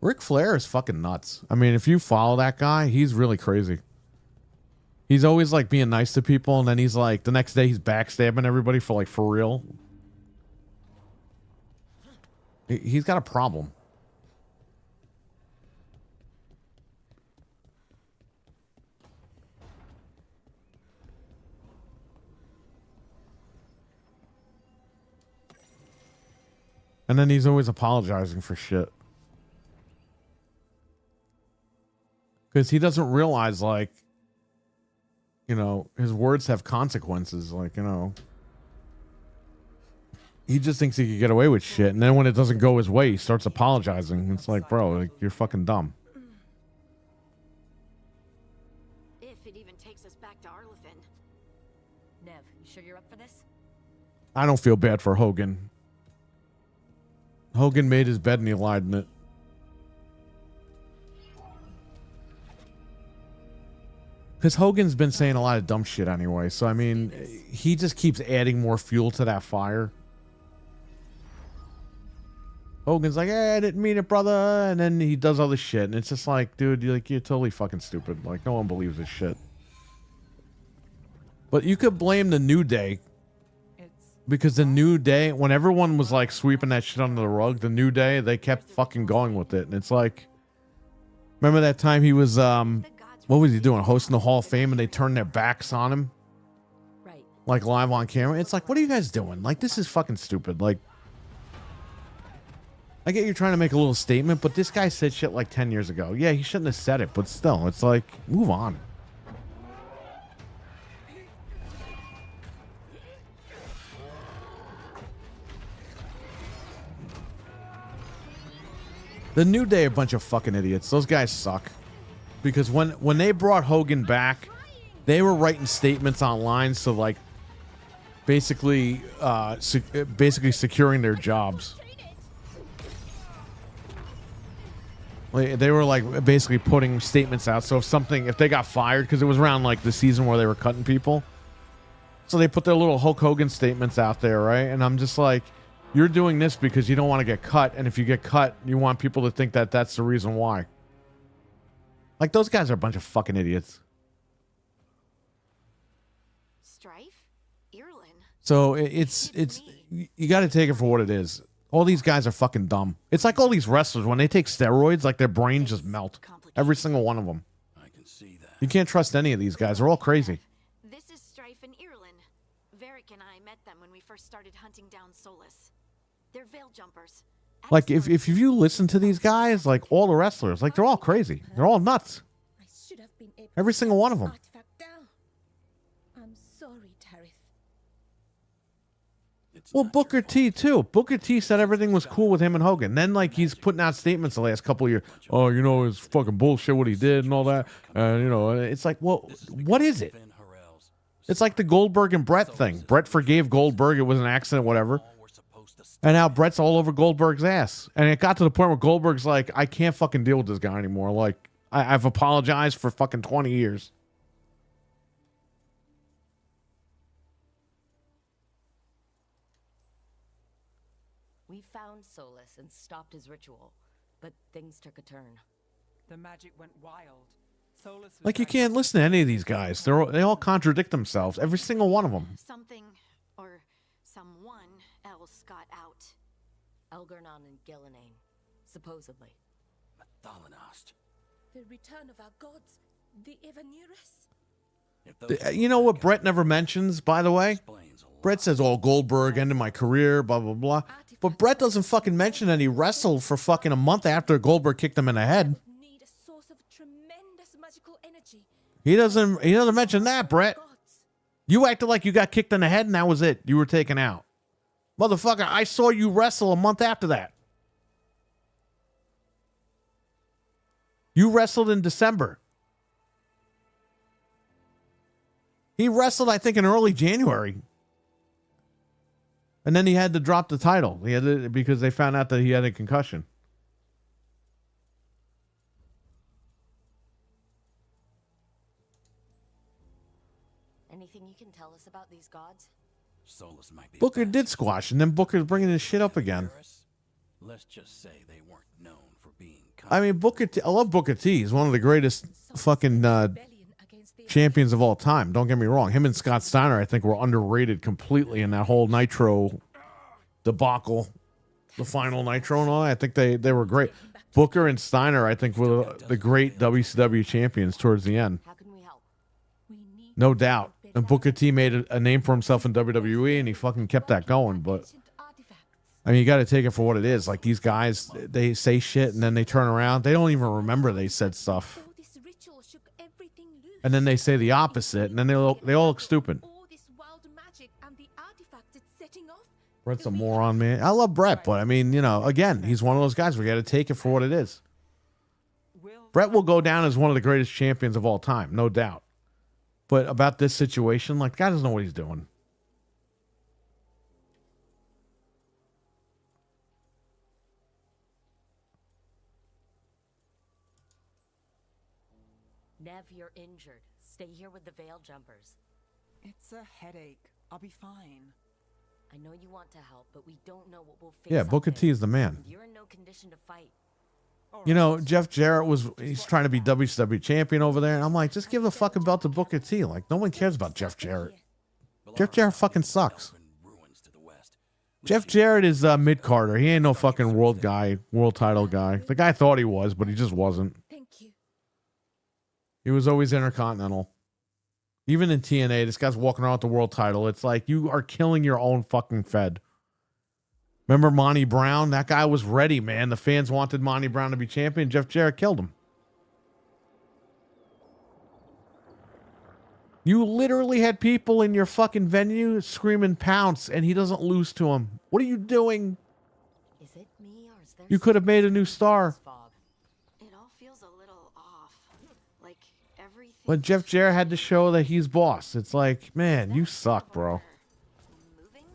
Ric Flair is fucking nuts. I mean, if you follow that guy, he's really crazy. He's always like being nice to people, and then he's like the next day he's backstabbing everybody for like for real. He's got a problem. And then he's always apologizing for shit. Because he doesn't realize, like, you know, his words have consequences. Like, you know, he just thinks he could get away with shit. And then when it doesn't go his way, he starts apologizing. It's like, bro, like, you're fucking dumb. If it even takes us back to Arlefin. Nev, you sure you're up for this? I don't feel bad for Hogan. Hogan made his bed and he lied in it. Because Hogan's been saying a lot of dumb shit anyway. So, I mean, he just keeps adding more fuel to that fire. Hogan's like, hey, I didn't mean it, brother. And then he does all this shit. And it's just like, dude, you're totally fucking stupid. Like, no one believes this shit. But you could blame the New Day. Because the New Day, when everyone was like sweeping that shit under the rug, the New Day, they kept fucking going with it. And it's like, remember that time he was, what was he doing? Hosting the Hall of Fame and they turned their backs on him? Right. Like live on camera. It's like, what are you guys doing? Like, this is fucking stupid. Like, I get you're trying to make a little statement, but this guy said shit like 10 years ago. Yeah, he shouldn't have said it, but still, it's like, move on. The New Day are a bunch of fucking idiots. Those guys suck. Because when they brought Hogan back, they were writing statements online, so like basically securing their jobs. Like, they were like basically putting statements out. So if they got fired, because it was around like the season where they were cutting people, so they put their little Hulk Hogan statements out there, right? And I'm just like, you're doing this because you don't want to get cut, and if you get cut, you want people to think that that's the reason why. Like, those guys are a bunch of fucking idiots. Strife? Irlin? So it's you got to take it for what it is. All these guys are fucking dumb. It's like all these wrestlers, when they take steroids, like their brains just melt. Every single one of them. I can see that. You can't trust any of these guys. They're all crazy. This is Strife and Irlin. Varric and I met them when we first started hunting down Solus. They're veil jumpers. Like, if you listen to these guys, like all the wrestlers, like they're all crazy. They're all nuts. I should have been able Every to single one of track them. this artifact down. I'm sorry, Tarith. Well, Booker T too. Booker T said everything was cool with him and Hogan. Then like he's putting out statements the last couple of years. Oh, you know, it's fucking bullshit what he did and all that. And you know, it's like, well, what is it? It's like the Goldberg and Brett thing. Brett forgave Goldberg. It was an accident, whatever. And now Brett's all over Goldberg's ass. And it got to the point where Goldberg's like, I can't fucking deal with this guy anymore. Like, I've apologized for fucking 20 years. We found Solus and stopped his ritual, but things took a turn. The magic went wild. Solus was Like, you can't listen to any of these guys. They all contradict themselves. Every single one of them. Something or someone else got out. Elgernon and Gillenane, supposedly. Thalanost. The return of our gods, the Evanurus. You know what Brett never mentions, by the way? Brett says, oh, Goldberg ended my career, blah, blah, blah. But Brett doesn't fucking mention that he wrestled for fucking a month after Goldberg kicked him in the head. Need a source of tremendous magical energy. He doesn't mention that, Brett. Gods. You acted like you got kicked in the head and that was it. You were taken out. Motherfucker, I saw you wrestle a month after that. You wrestled in December. He wrestled, I think, in early January. And then he had to drop the title. He had to, because they found out that he had a concussion. Anything you can tell us about these gods? Solus might be Booker did squash, and then Booker's bringing his shit up again. Let's just say they weren't known for being I mean, Booker T, I love Booker T. He's one of the greatest fucking champions of all time. Don't get me wrong. Him and Scott Steiner, I think, were underrated completely in that whole Nitro debacle, the final Nitro and all. I think they were great. Booker and Steiner, I think, were the great WCW champions towards the end. How can we help? No doubt. And Booker T made a name for himself in WWE, and he fucking kept that going. But I mean, you got to take it for what it is. Like these guys, they say shit and then they turn around. They don't even remember they said stuff. All this ritual shook everything loose. And then they say the opposite, and then they all look stupid. All this wild magic and the artifacts it's setting off. Brett's a moron, man. I love Brett, but I mean, you know, again, he's one of those guys. We got to take it for what it is. Brett will go down as one of the greatest champions of all time, no doubt. But about this situation, like, the guy doesn't know what he's doing. Nev, you're injured. Stay here with the Veil Jumpers. It's a headache. I'll be fine. I know you want to help, but we don't know what we'll face. Yeah, out Booker there. T is the man. You're in no condition to fight. You know, Jeff Jarrett he's trying to be WCW champion over there. And I'm like, just give the fucking belt to Booker T. Like, no one cares about Jeff Jarrett. Jeff Jarrett fucking sucks. Jeff Jarrett is mid-carder. He ain't no fucking world title guy. The guy thought he was, but he just wasn't. Thank you. He was always Intercontinental. Even in TNA, this guy's walking around with the world title. It's like, you are killing your own fucking Fed. Remember Monty Brown? That guy was ready, man. The fans wanted Monty Brown to be champion. Jeff Jarrett killed him. You literally had people in your fucking venue screaming pounce, and he doesn't lose to him. What are you doing? Is it me or is there You could have made a new star. It all feels a little off. Like everything. But Jeff Jarrett had to show that he's boss. It's like, man, you suck, bro. Moving?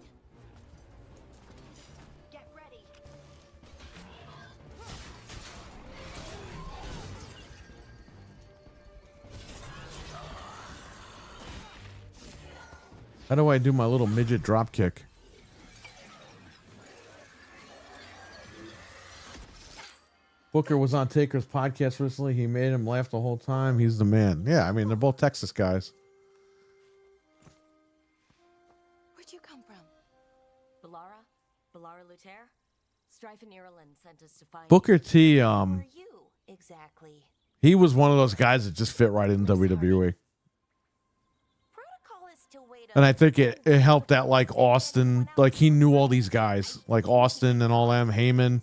Get ready. How do I do my little midget drop kick? Booker was on Taker's podcast recently. He made him laugh the whole time. He's the man. Yeah, I mean, they're both Texas guys. Where'd you come from? Balara Luther? Strife and Ireland sent us to find Booker T, Who are you exactly? he was one of those guys that just fit right in WWE. Protocol is to wait. And I think it helped that, like, Austin, like, he knew all these guys, like Austin and all them, Heyman,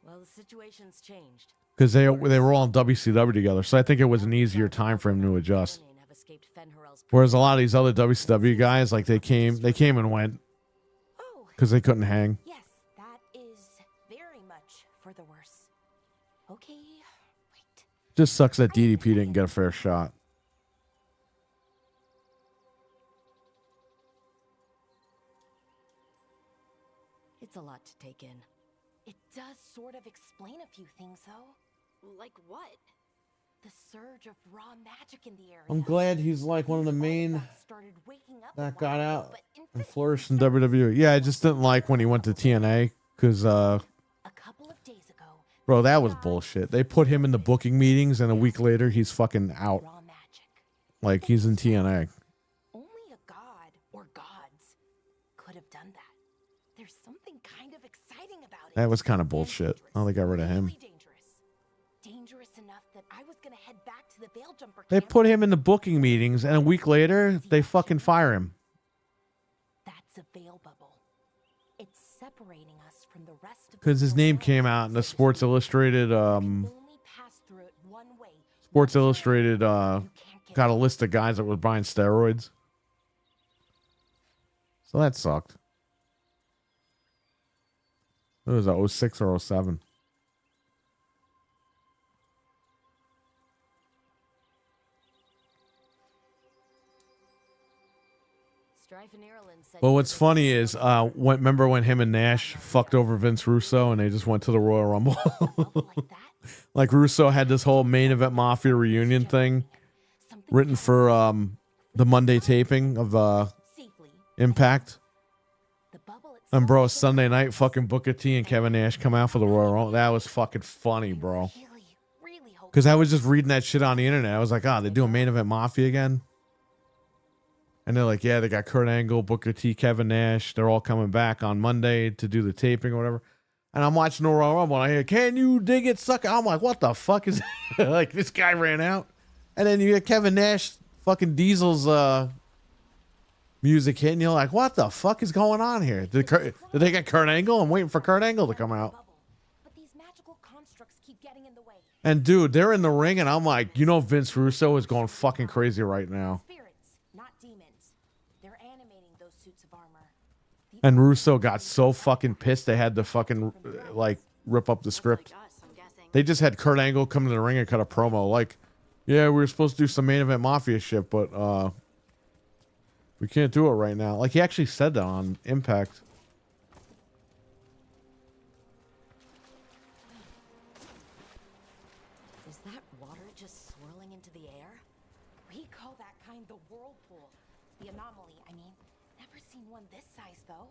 Well, the situation's changed. because they were all in WCW together. So I think it was an easier time for him to adjust. Have escaped Fenharel's Whereas a lot of these other WCW guys, like, they came and went Oh, because they couldn't hang. yes, that is very much for the worse. Okay, wait. Just sucks that DDP didn't get a fair shot. It's a lot to take in. It does sort of explain a few things, though. Like what? The surge of raw magic in the area. I'm glad he's like one of the main Started waking up that a got while out ago, but and infants flourished in started WWE. Yeah, I just didn't like when he went to TNA because, a couple of days ago. bro, that was bullshit. They put him in the booking meetings, and a week later, he's fucking out. Raw magic. Like, he's in TNA. Only a god or gods could have done that. There's something kind of exciting about it. That was kind of And bullshit. Oh, they got rid of him. really dangerous. Dangerous enough that I was gonna head back to the Veil Jumper They camp. put him in the booking meetings, and a week later, they fucking fire him. That's a veil bubble. It's separating us from the rest of the Because his name world. came out in the Sports Illustrated, Only pass through it one way. Sports Illustrated, You can't get got a list of guys that were buying steroids. So that sucked. It was 06 or 07. Strife and Ireland said. Well, what's funny is, remember when him and Nash fucked over Vince Russo and they just went to the Royal Rumble? like that. Like, Russo had this whole main event Mafia reunion thing Something written for the Monday taping of safely. Impact. The bubble itself And, bro, Sunday night, fucking Booker T and Kevin Nash come out for the Royal Rumble. That was fucking funny, bro. really hope Because I was just reading that shit on the internet. I was like, they're doing main event Mafia again? And they're like, yeah, they got Kurt Angle, Booker T, Kevin Nash. They're all coming back on Monday to do the taping or whatever. And I'm watching the Royal Rumble, and I hear, can you dig it, sucker? I'm like, what the fuck is like, this guy ran out. And then you get Kevin Nash, fucking Diesel's music hit, and you're like, what the fuck is going on here? Did they get Kurt Angle? I'm waiting for Kurt Angle to come out. But these magical constructs keep getting in the way. And dude, they're in the ring, and I'm like, you know, Vince Russo is going fucking crazy right now. Spirits, not demons. They're animating those suits of armor. And Russo got so fucking pissed they had to fucking like rip up the script. They just had Kurt Angle come to the ring and cut a promo like, yeah, we were supposed to do some main event mafia shit, but we can't do it right now. Like, he actually said that on Impact. Is that water just swirling into the air? We call that kind the whirlpool. The anomaly, I mean. Never seen one this size, though.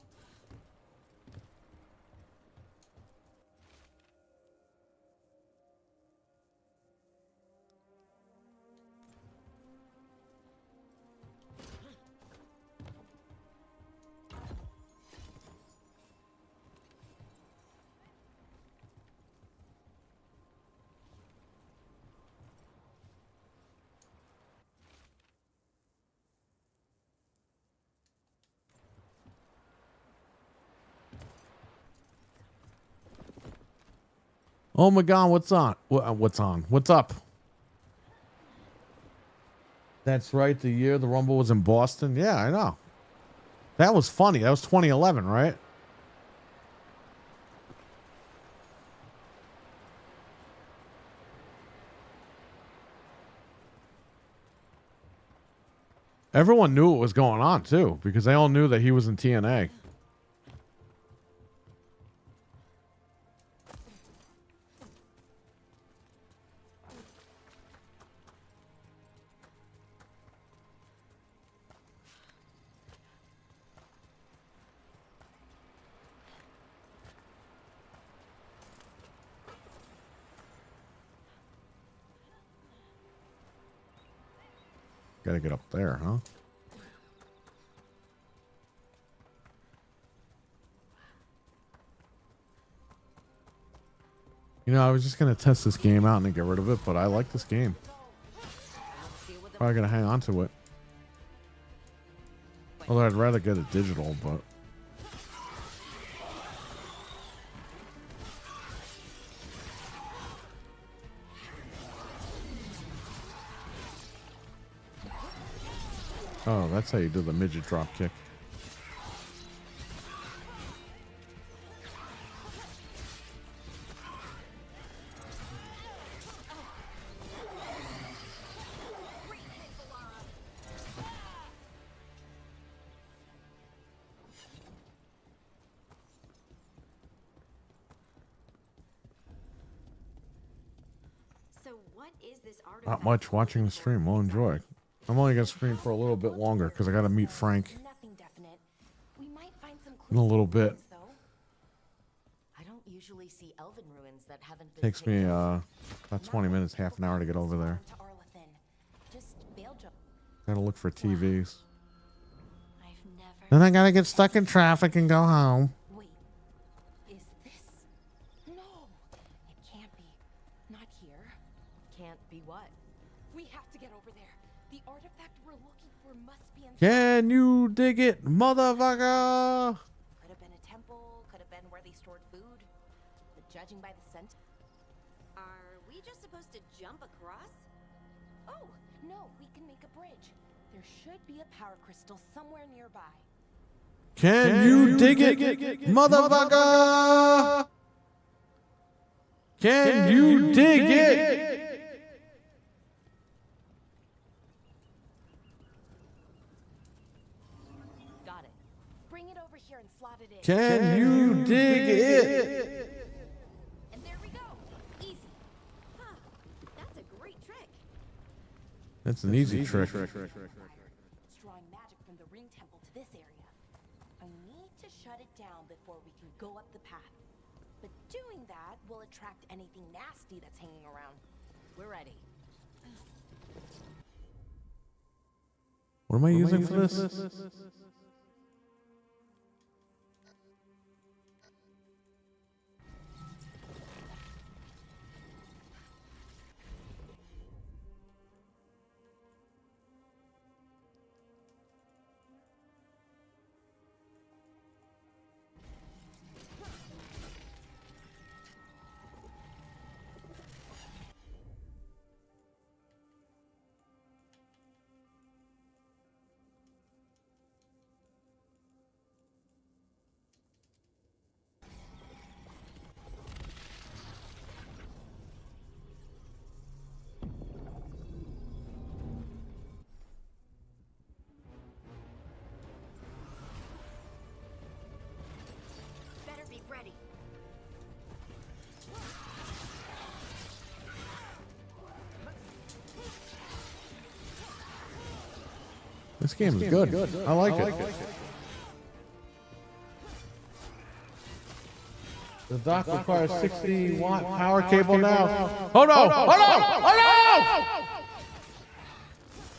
Oh my god, what's on? What's on? What's up? That's right, the year the Rumble was in Boston. Yeah, I know. That was funny. That was 2011, right? Everyone knew what was going on, too, because they all knew that he was in TNA. Gotta get up there, huh? You know, I was just gonna test this game out and then get rid of it, but I like this game. Probably gonna hang on to it. Although I'd rather get it digital, but... Oh, that's how you do the midget drop kick. So what is this artifact? Not much watching the stream. We'll enjoy. I'm only gonna stream for a little bit longer because I gotta meet Frank Nothing definite. We might find some in a little bit. clues, though. I don't usually see elven ruins that haven't been Takes me picked up. about 20 minutes, half an hour to get over there. To Arlathan. Just Veilguard. Gotta look for TVs. I've never. Then I gotta get stuck in traffic and go home. Wait. Is this? No. It can't be. Not here. Can't be what? We have to get over there. The artifact we're looking for must be in. Can you dig it, motherfucker? Could have been a temple. Could have been where they stored food. But judging by the scent. Are we just supposed to jump across? Oh no, we can make a bridge. There should be a power crystal somewhere nearby. Can you dig it, motherfucker? Can you dig it? Got it. Bring it over here and slot it in. Can you dig it? And there we go. Easy. Huh. That's a great trick. That's an easy trick. It's drawing magic from the ring temple to this area. I need to shut it down before we can go up the path. But doing that will attract anything nasty that's hanging around. We're ready. What am I using for this? This game is good. I like it. The dock requires 60-watt power cable now. Hold on!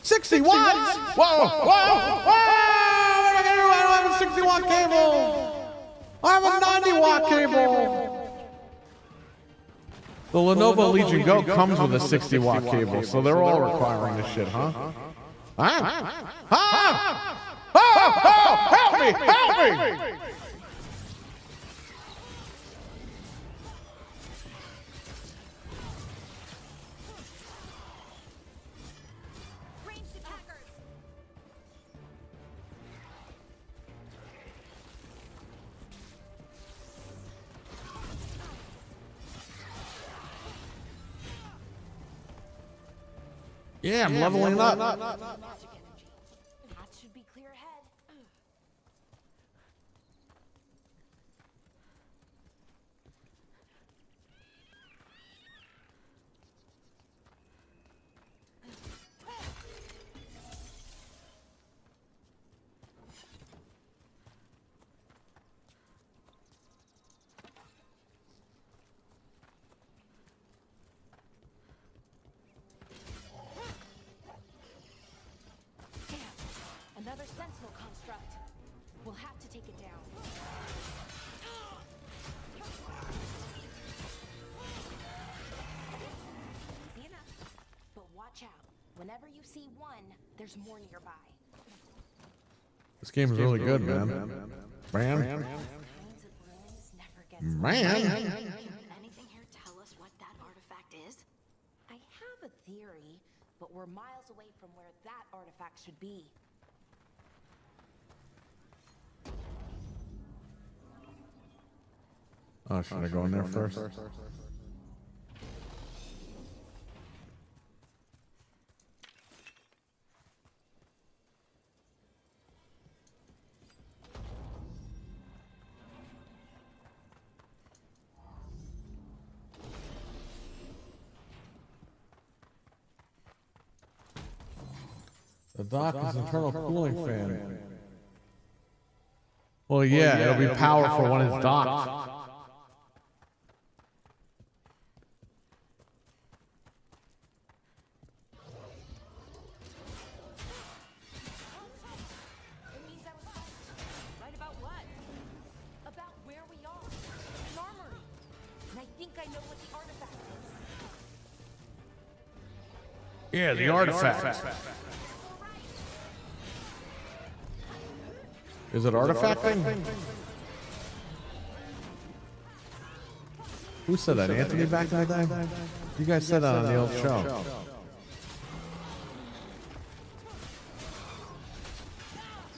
60 watts! Whoa! What am I gonna do? I don't have a 60-watt cable. I have a 90-watt cable. The Lenovo Legion Go comes with a 60-watt cable, so they're all requiring this shit, huh? Help me! Help me! Yeah, I'm leveling up. Magic energy. That should be clear ahead. Another sentinel construct. We'll have to take it down. Easy enough. But watch out. Whenever you see one, there's more nearby. This game is really good, man. Man. Kinds of ruins never gets Man. Can anything here tell us what that artifact is? I have a theory, but we're miles away from where that artifact should be. Oh, should I go in there first? The dock is internal cooling fan. Well, yeah, it'll be powerful when it's docked. It means I was right. Right about what? About where we are. An armory. And I think I know what the artifact is. Yeah, the artifact. Is it artifacting? Who said that? Anthony back in the day? You guys said that on the old show.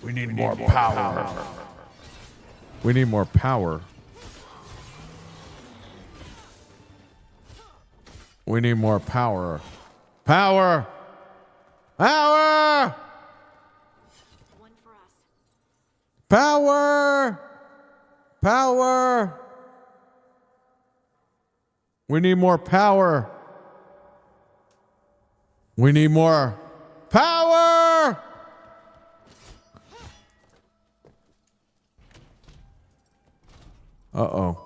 We need more power. We need more power. We need more power. Power! Power! One for us. Power! Power! We need more power. We need more power! Uh-oh.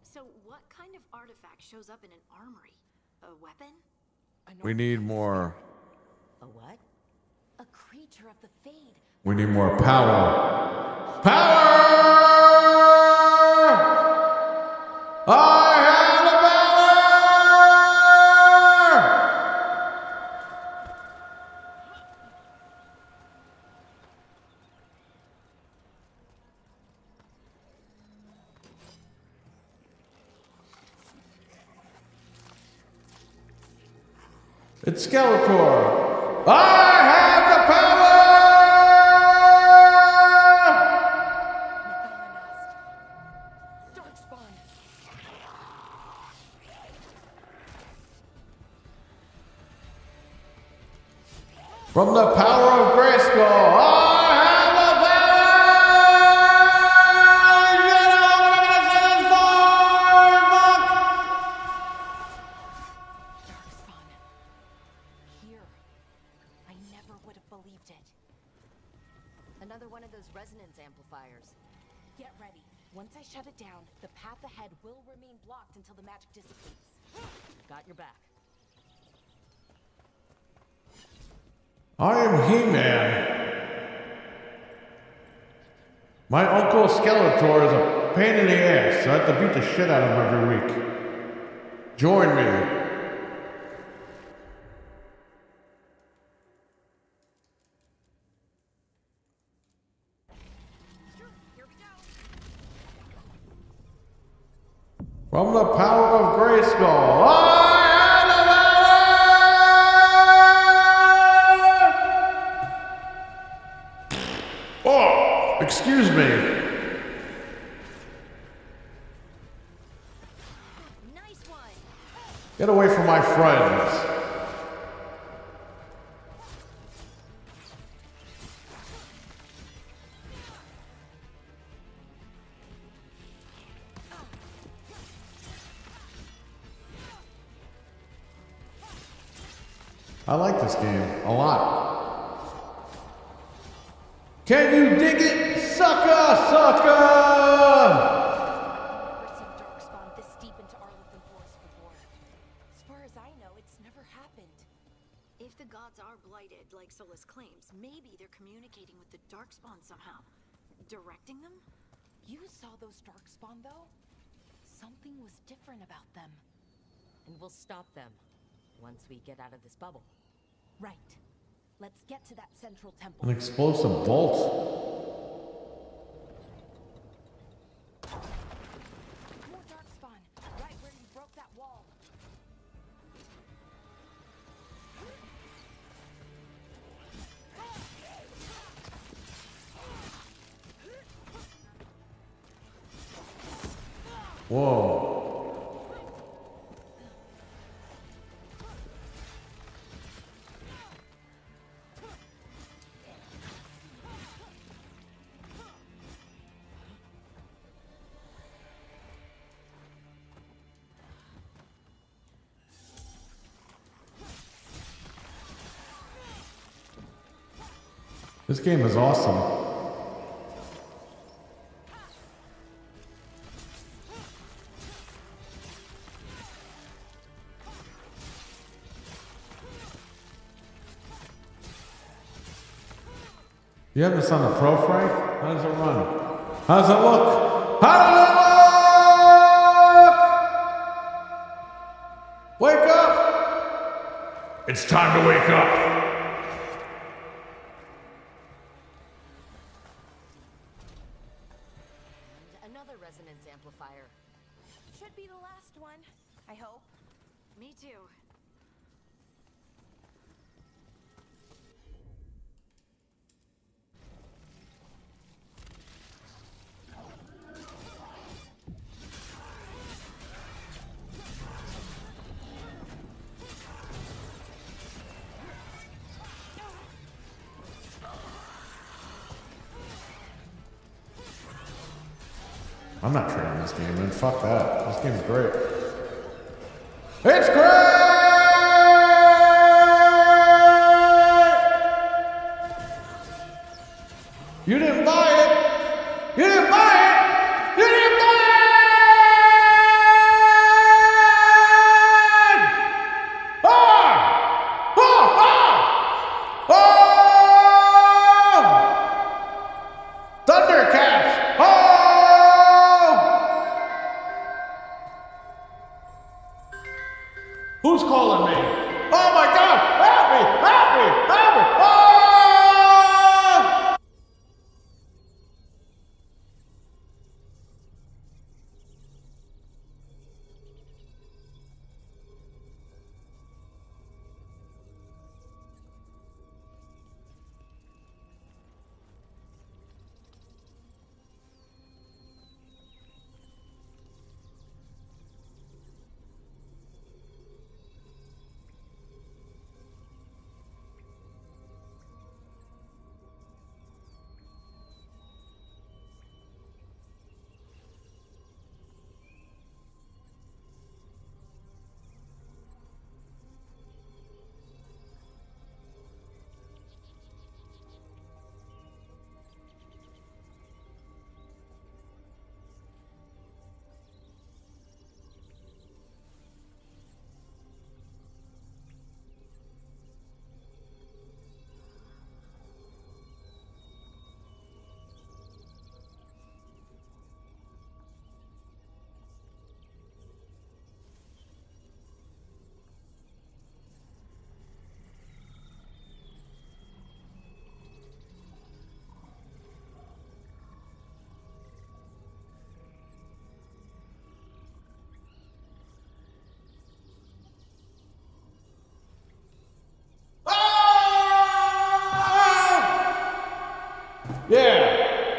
So what kind of artifact shows up in an armory? A weapon? We need more. A what? A creature of the Fade. We need more power. Power! I have the power! It's Skeletor. I have the power! Darkspawn. From the power of Grayskull, I have the Darkspawn. Here. I never would have believed it. Get ready. Once I shut it down, the path ahead will remain blocked until the magic dissipates. Got your back. I am He-Man. My Uncle Skeletor is a pain in the ass, so I have to beat the shit out of him every week. Join me. From the power of Grayskull, I am the power! Oh, excuse me. Nice one. Get away from my friends. I like this game a lot. Can you dig it, sucker, sucker? I've never seen Darkspawn this deep into Arlington Forest before. As far as I know, it's never happened. If the gods are blighted, like Solus claims, maybe they're communicating with the Darkspawn somehow. Directing them? You saw those Darkspawn, though? Something was different about them. And we'll stop them once we get out of this bubble. Right. Let's get to that central An temple. explosive bolt. More Darkspawn, right where you broke that wall. Whoa. This game is awesome. You have this on the Pro, Frank? How does it run? How does it look? How does it look? Wake up! It's time to wake up. And another resonance amplifier. Should be the last one, I hope. Me too. I'm not trading this game, man. Fuck that. This game's great. It's great! You didn't buy it! You didn't buy it! You didn't buy it! Ah! Ah! Ah! Oh! Thundercats! Oh! Who's calling me? Oh my God! Help me! Help me! Help me! Oh!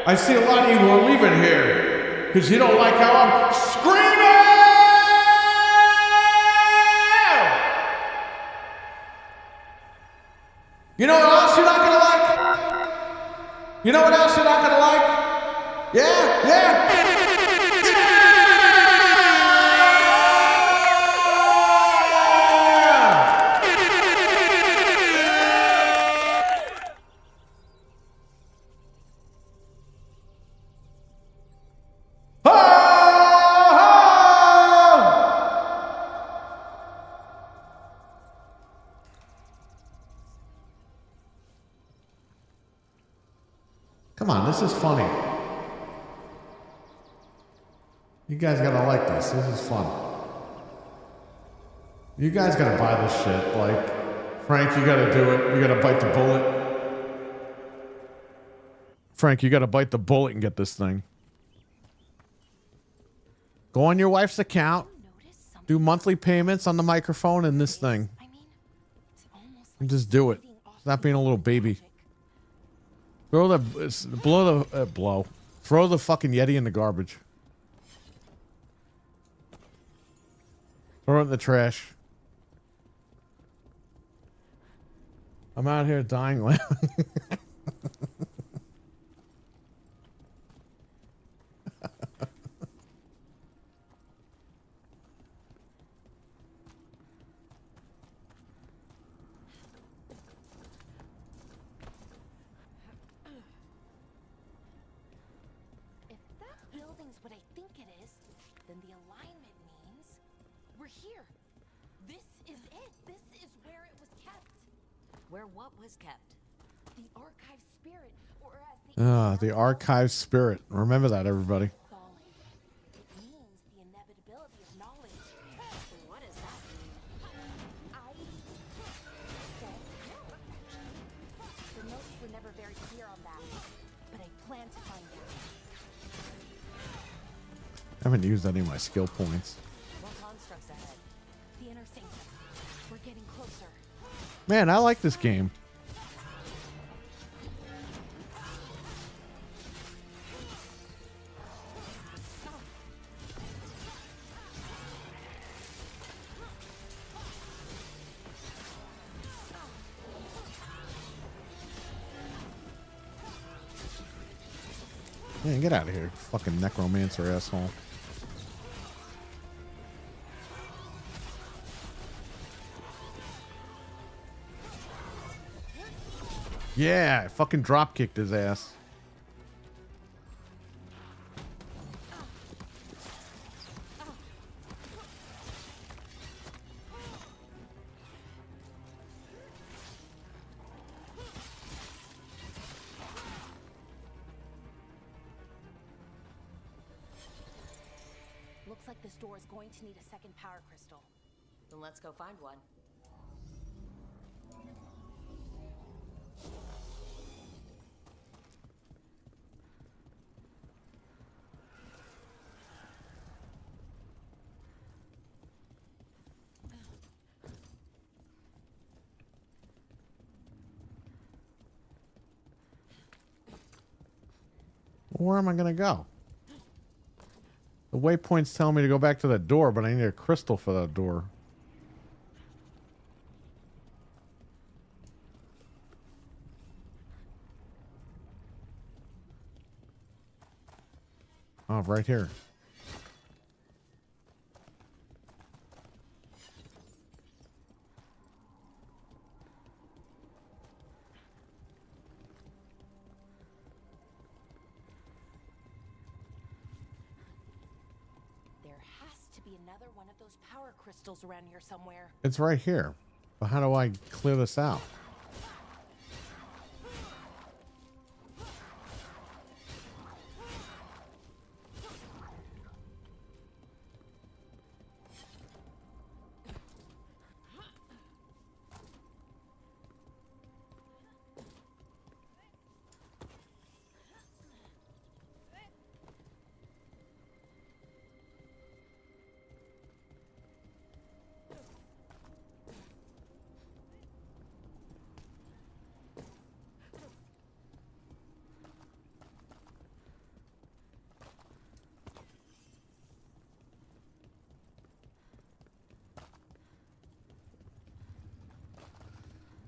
I see a lot of you are leaving here because you don't like how I'm screaming! You know what else you're not gonna like? You know what else you're not gonna like? Yeah, yeah! Come on, this is funny. You guys gotta like this. This is fun. You guys gotta buy this shit. Like, Frank, you gotta do it. You gotta bite the bullet. Frank, you gotta bite the bullet and get this thing. Go on your wife's account. Do monthly payments on the microphone and this thing. And just do it. Stop being a little baby. Throw the throw the fucking Yeti in the garbage. Throw it in the trash. I'm out here dying laughing. What I think it is, then the alignment means we're here. This is it. This is where it was kept. Where what was kept? The archive spirit, or as The archive spirit. Remember that, everybody. falling. It means the inevitability of knowledge. What does that mean? I don't know. The notes were never very clear on that, but I plan to find out. I haven't used any of my skill points. More constructs ahead. The inner sanctum. We're getting closer. Man, I like this game. Man, get out of here, fucking necromancer asshole. Yeah, I fucking drop kicked his ass. Looks like this door is going to need a second power crystal. Then let's go find one. Where am I gonna go? The waypoint's telling me to go back to that door, but I need a crystal for that door. Oh, right here. There has to be another one of those power crystals around here somewhere. It's right here. But how do I clear this out?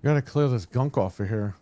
Gotta clear this gunk off of here.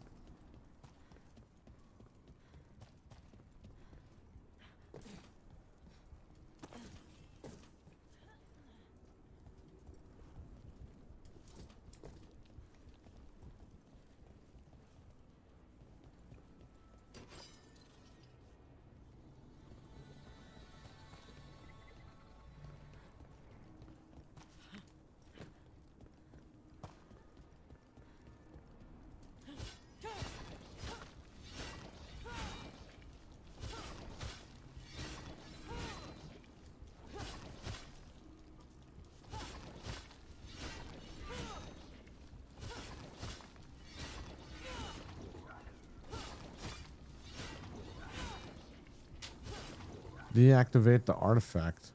Deactivate the artifact.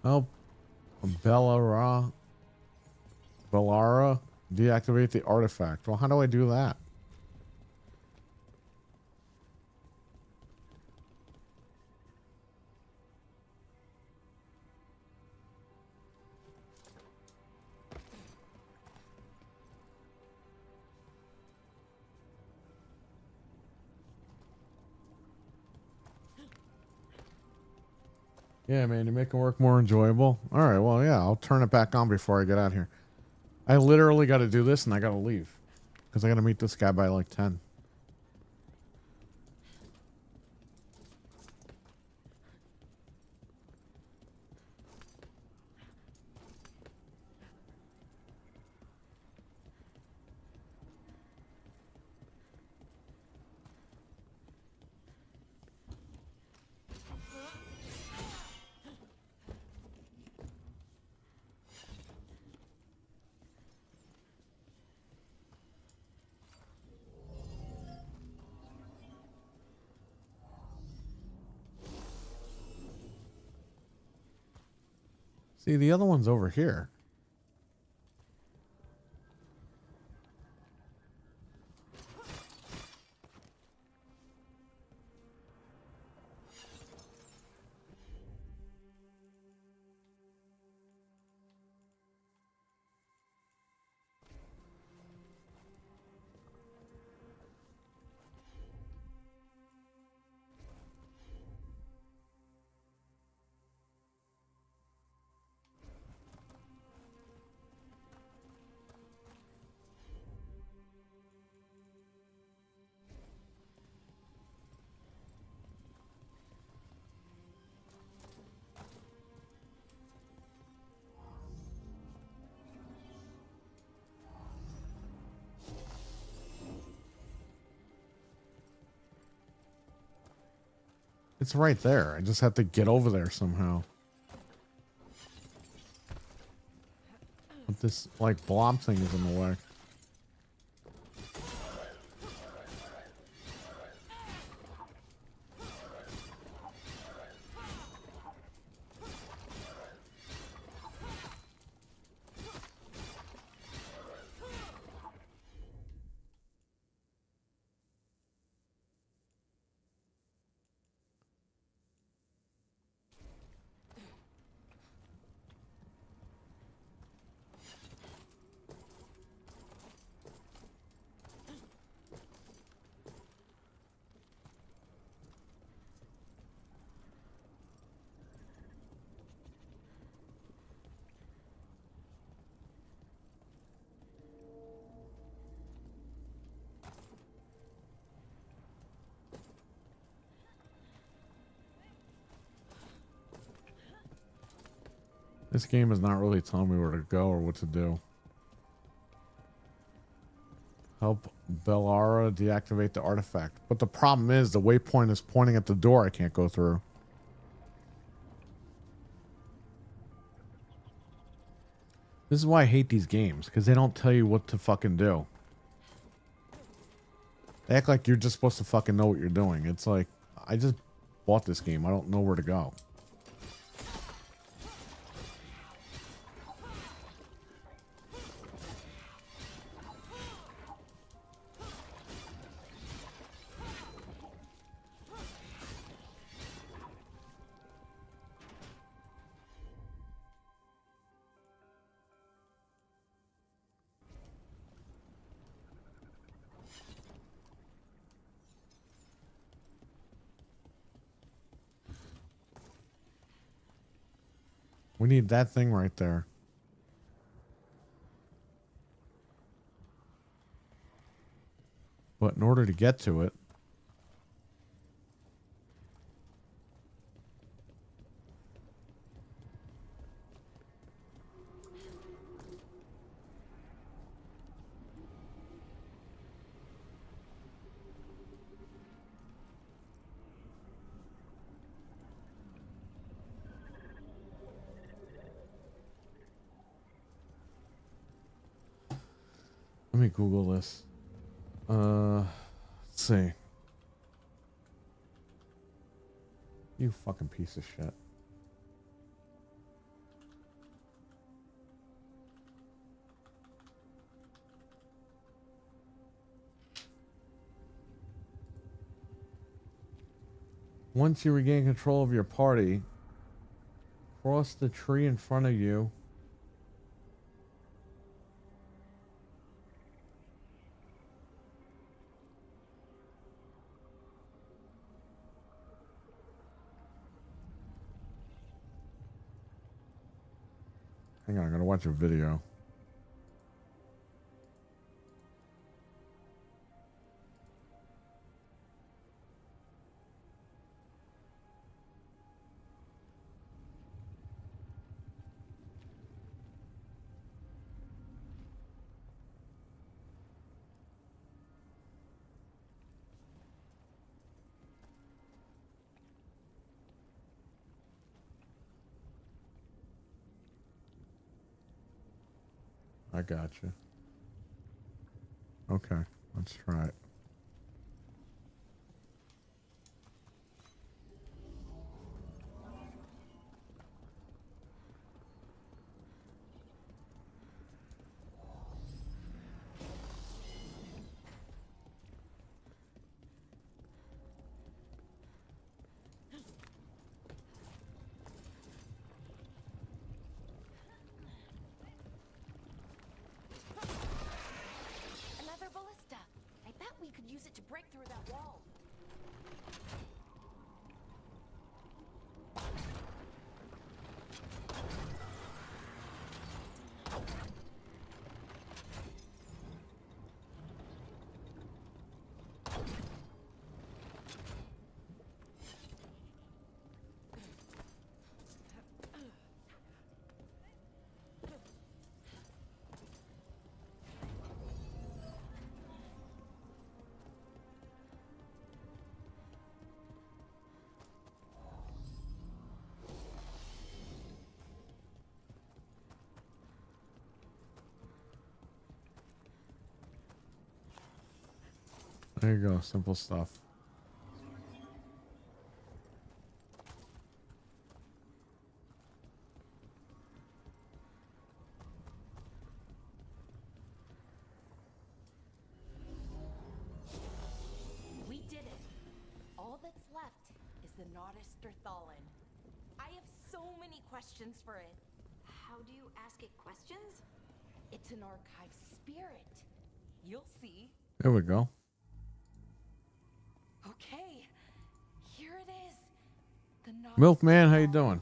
Help Bellara deactivate the artifact. Well, how do I do that? Yeah, man, you're making work more enjoyable. All right, well, yeah, I'll turn it back on before I get out here. I literally got to do this and I got to leave because I got to meet this guy by like 10. See, the other one's over here. It's right there. I just have to get over there somehow. But this, like, blob thing is in the way. This game is not really telling me where to go or what to do. Help Bellara deactivate the artifact. But the problem is the waypoint is pointing at the door I can't go through. This is why I hate these games, because they don't tell you what to fucking do. They act like you're just supposed to fucking know what you're doing. It's like, I just bought this game. I don't know where to go. We need that thing right there. But in order to get to it, let me Google this. Let's see. You fucking piece of shit. Once you regain control of your party, cross the tree in front of you. Hang on, I'm gonna watch a video. I got you. Okay, let's try it. Another ballista. I bet we could use it to break through that wall. There you go, simple stuff. We did it. All that's left is the Naughtisterthallen. I have so many questions for it. How do you ask it questions? It's an archive spirit. You'll see. There we go. Okay, here it is. The Milkman, how you doing?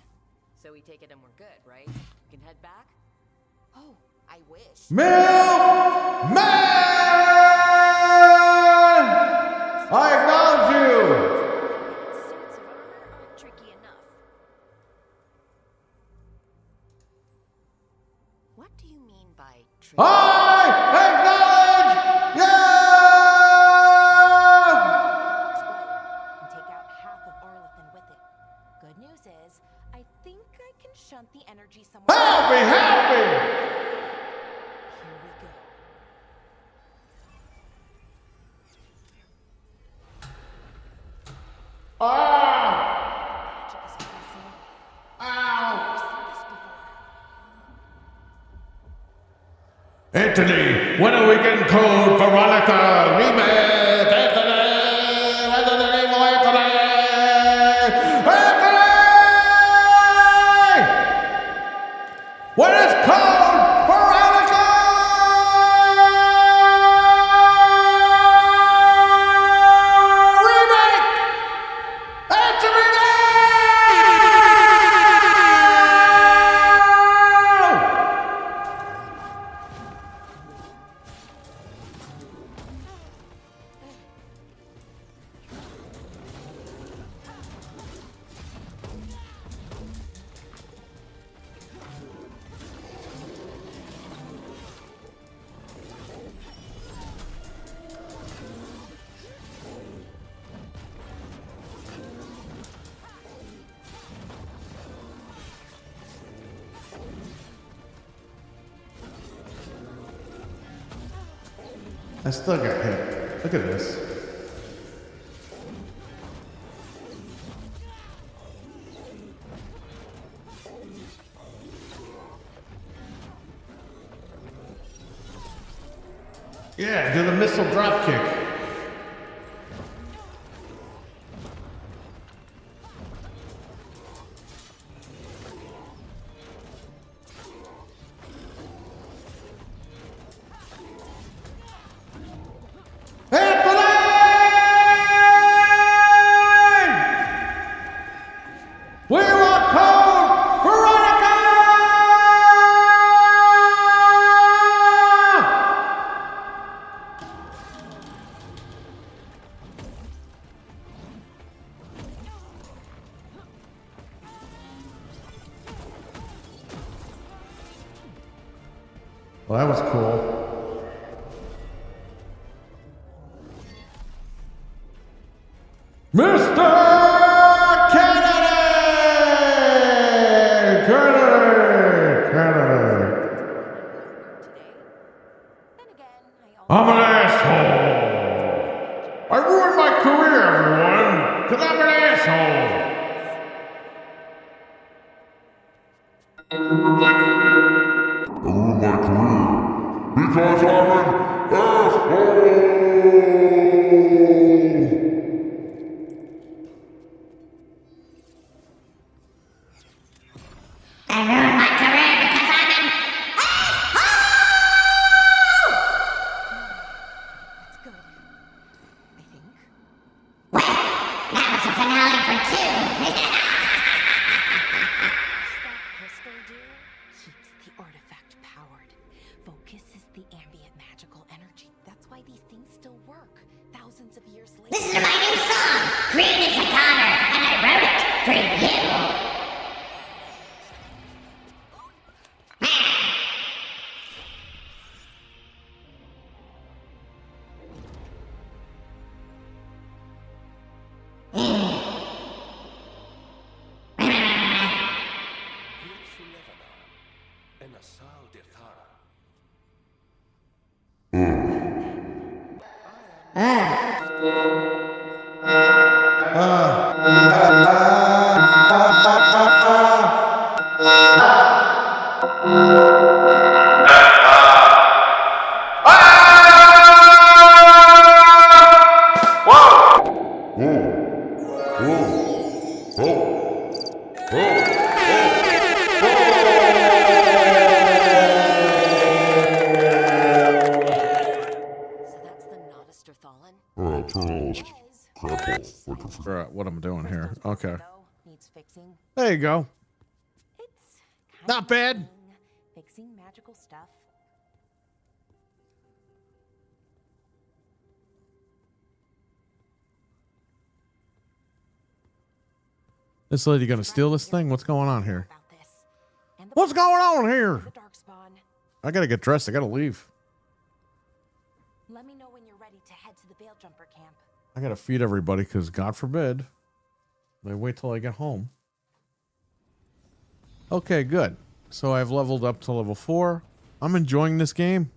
So we take it and we're good, right? We can head back? Oh, I wish. Milkman! I acknowledge you! Suits of armor aren't tricky enough. What do you mean by I acknowledge you! And take out half of Arlethan with it. Good news is, I think I can shunt the energy somewhere. Help me, help me! Here we go. Ah! Magic is passing. Ow! I've seen this before. Anthony, when are we getting Code Veronica remake? Anthony, what's the name of Anthony? Anthony! What is Code Veronica? Remake! Answer me now! I still got hit. Look at this. Yeah, do the missile drop kick. We want code Veronica! Well, that was cool. Mr. Kennedy! I'm an asshole! I ruined my career, everyone! Because I'm an asshole! I ruined my career because I'm an asshole! What I'm doing here. Okay. There you go. Not bad. Fixing magical stuff. This lady gonna steal this thing? What's going on here? What's going on here? I gotta get dressed. I gotta leave. Let me know when you're ready to head to the Veil Jumper camp. I gotta feed everybody because God forbid they wait till I get home. Okay, good. So I've leveled up to level 4. I'm enjoying this game.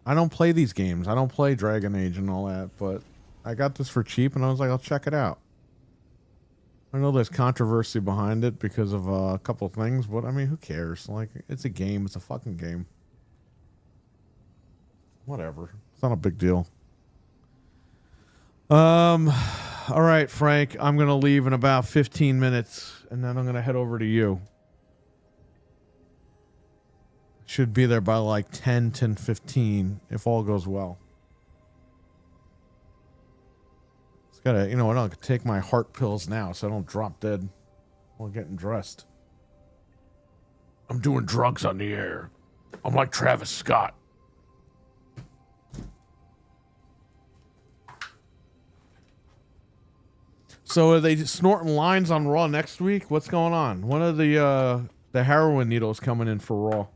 I don't play these games. I don't play Dragon Age and all that, but I got this for cheap and I was like, I'll check it out. I know there's controversy behind it because of a couple of things, but I mean, who cares? Like, it's a game. It's a fucking game. Whatever. It's not a big deal. All right, Frank, I'm going to leave in about 15 minutes and then I'm going to head over to you. Should be there by like 10:15 if all goes well. It's gotta, you know what? I'll take my heart pills now so I don't drop dead while getting dressed. I'm doing drugs on the air. I'm like Travis Scott. So are they snorting lines on Raw next week? What's going on? When are the heroin needles coming in for Raw?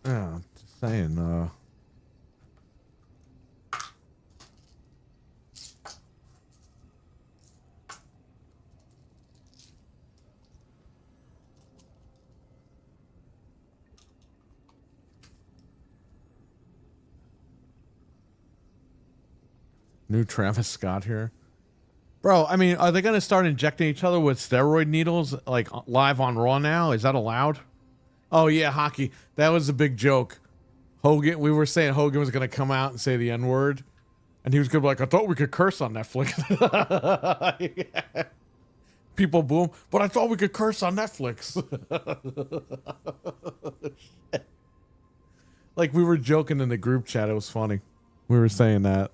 Yeah, just saying. New Travis Scott here. Bro, I mean, are they going to start injecting each other with steroid needles like live on Raw now? Is that allowed? Oh, yeah, hockey. That was a big joke. Hogan, we were saying Hogan was going to come out and say the N-word. And he was going to be like, I thought we could curse on Netflix. Yeah. People boom, but I thought we could curse on Netflix. Like we were joking in the group chat. It was funny. We were saying that.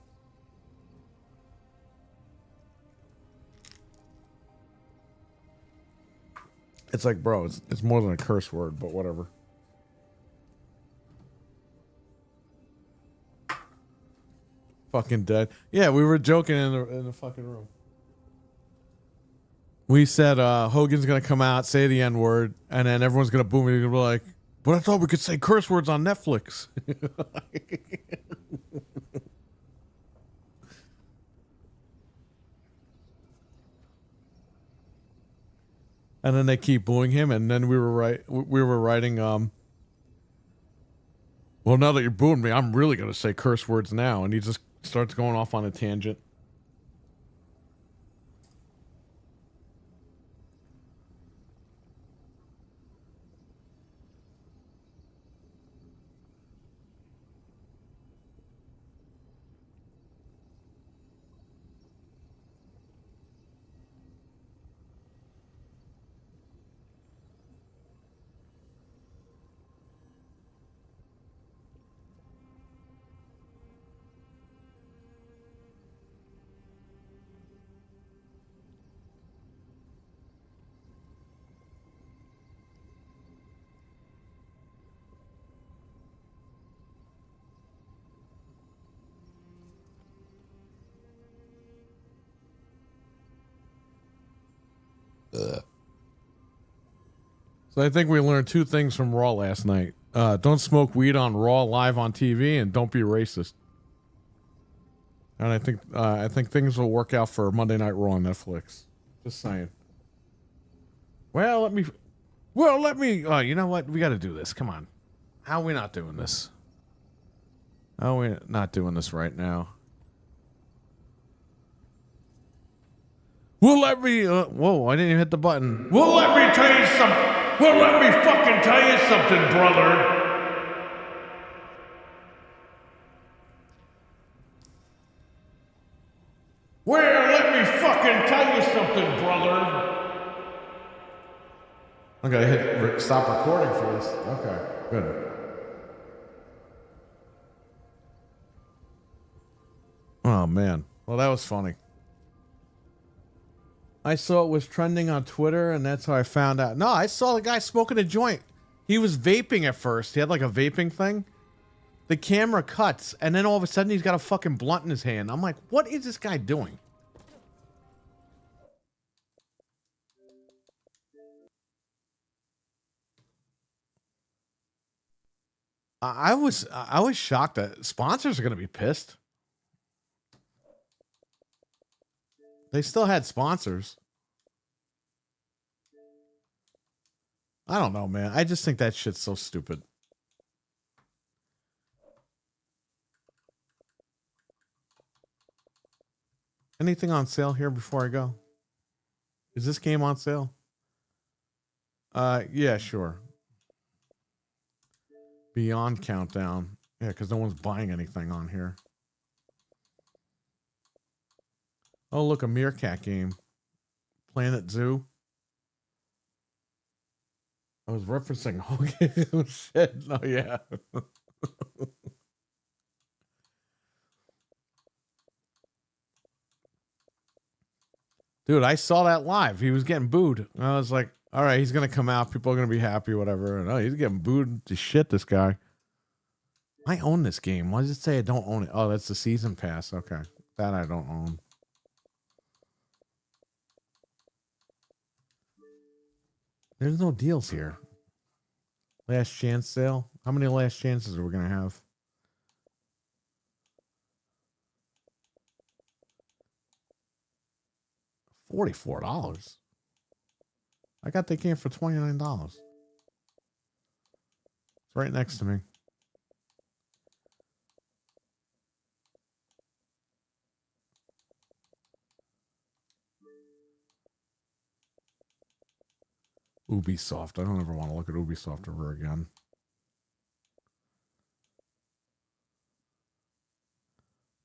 It's like, bro, it's more than a curse word, but whatever. Fucking dead. Yeah, we were joking in the fucking room. We said Hogan's gonna come out, say the N-word, and then everyone's gonna boom and you're gonna be like, but I thought we could say curse words on Netflix. And then they keep booing him, and then we were writing well, now that you're booing me, I'm really gonna say curse words now, and he just starts going off on a tangent. So I think we learned two things from Raw last night. Don't smoke weed on Raw live on TV, and don't be racist. And I think things will work out for Monday Night Raw on Netflix. Just saying. Well, let me. You know what? We got to do this. Come on. How are we not doing this? How are we not doing this right now? Well, let me. Whoa! I didn't even hit the button. Well, let me tell you something. Well, let me fucking tell you something, brother. Well, let me fucking tell you something, brother. I gotta hit stop recording for this. Okay, good. Oh man, well that was funny. I saw it was trending on Twitter, and that's how I found out. No, I saw the guy smoking a joint. He was vaping at first. He had like a vaping thing. The camera cuts, and then all of a sudden he's got a fucking blunt in his hand. I'm like, what is this guy doing? I was shocked that sponsors are going to be pissed. They still had sponsors. I don't know, man. I just think that shit's so stupid. Anything on sale here before I go? Is this game on sale? Yeah, sure. Beyond Countdown. Yeah, because no one's buying anything on here. Oh, look, a Meerkat game. Planet Zoo. I was referencing Hogan. Oh, shit. Oh, yeah. Dude, I saw that live. He was getting booed. I was like, all right, he's going to come out. People are going to be happy, whatever. And, oh, he's getting booed to shit, this guy. I own this game. Why does it say I don't own it? Oh, that's the season pass. Okay. That I don't own. There's no deals here. Last chance sale. How many last chances are we going to have? $44. I got that game for $29. It's right next to me. Ubisoft. I don't ever want to look at Ubisoft ever again.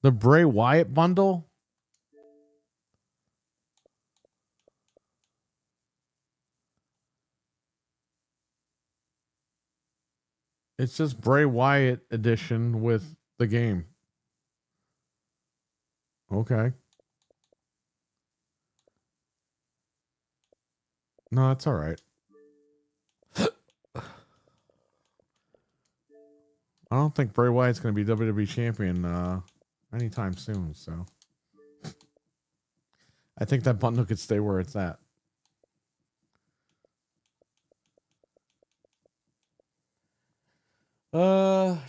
The Bray Wyatt bundle? It's just Bray Wyatt edition with the game. Okay. No, that's all right. I don't think Bray Wyatt's going to be WWE champion anytime soon, so I think that bundle could stay where it's at.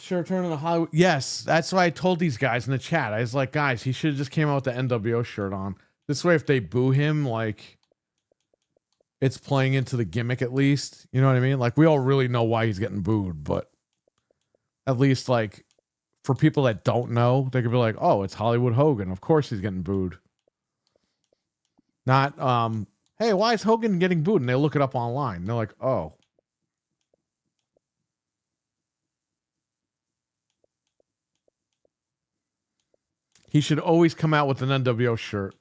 Sure, turning to Hollywood. Yes, that's why I told these guys in the chat. I was like, guys, he should have just came out with the NWO shirt on. This way, if they boo him, like, it's playing into the gimmick at least. You know what I mean? Like, we all really know why he's getting booed, but at least, like, for people that don't know, they could be like, oh, it's Hollywood Hogan. Of course he's getting booed. Not, hey, why is Hogan getting booed? And they look it up online. They're like, oh. He should always come out with an NWO shirt.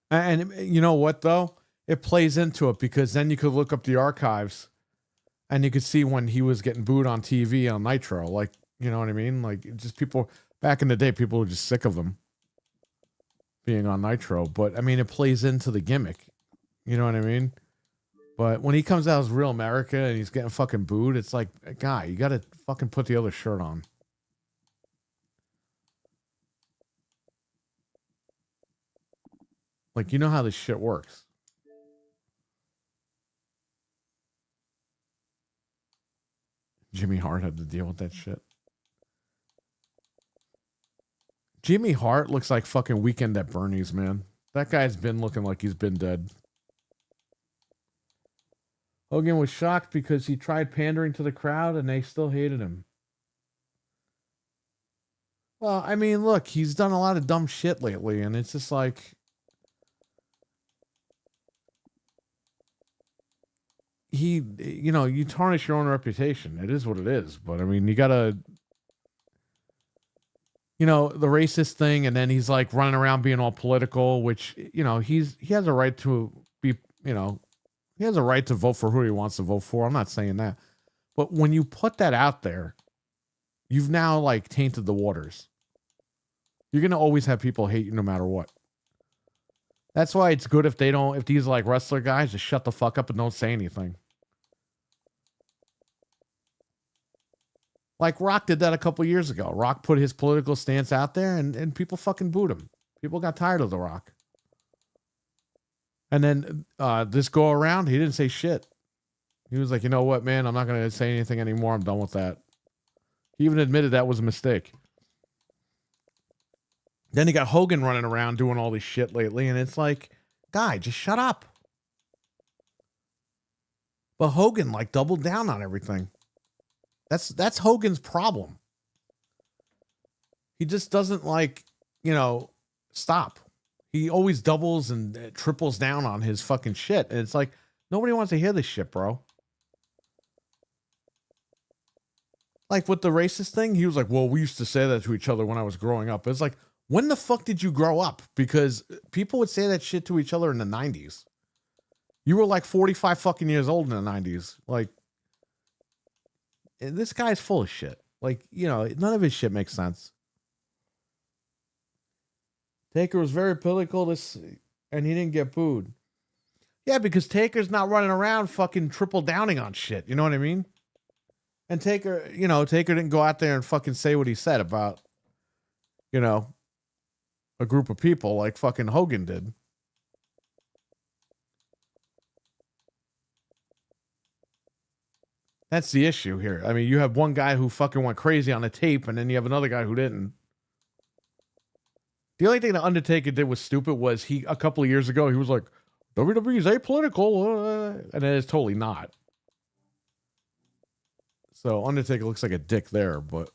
And you know what, though? It plays into it because then you could look up the archives and you could see when he was getting booed on TV on Nitro. Like, you know what I mean? Like, just people, back in the day, people were just sick of him being on Nitro. But, I mean, it plays into the gimmick. You know what I mean? But when he comes out as Real America and he's getting fucking booed, it's like, guy, you got to fucking put the other shirt on. Like, you know how this shit works. Jimmy Hart had to deal with that shit. Jimmy Hart looks like fucking Weekend at Bernie's, man. That guy's been looking like he's been dead. Hogan was shocked because he tried pandering to the crowd and they still hated him. Well, I mean, look, he's done a lot of dumb shit lately, and it's just like, you know, you tarnish your own reputation. It is what it is. But I mean, you gotta, you know, the racist thing, and then he's like running around being all political, which, you know, he has a right to be, you know, he has a right to vote for who he wants to vote for. I'm not saying that. But when you put that out there, you've now like tainted the waters. You're going to always have people hate you no matter what. That's why it's good if these like wrestler guys just shut the fuck up and don't say anything. Like Rock did that a couple years ago. Rock put his political stance out there and people fucking booed him. People got tired of The Rock. And then this go around, he didn't say shit. He was like, you know what, man? I'm not going to say anything anymore. I'm done with that. He even admitted that was a mistake. Then he got Hogan running around doing all this shit lately. And it's like, guy, just shut up. But Hogan like doubled down on everything. That's Hogan's problem. He just doesn't like, you know, stop. He always doubles and triples down on his fucking shit. And it's like, nobody wants to hear this shit, bro. Like with the racist thing, he was like, well, we used to say that to each other when I was growing up. It's like, when the fuck did you grow up? Because people would say that shit to each other in the 90s. You were like 45 fucking years old in the 90s. Like, this guy's full of shit. Like, you know, none of his shit makes sense. Taker was very political and he didn't get booed. Yeah, because Taker's not running around fucking triple downing on shit. You know what I mean? And Taker didn't go out there and fucking say what he said about, you know, a group of people like fucking Hogan did. That's the issue here. I mean, you have one guy who fucking went crazy on the tape, and then you have another guy who didn't. The only thing that Undertaker did was stupid was a couple of years ago, he was like, WWE's apolitical, and it is totally not. So Undertaker looks like a dick there, but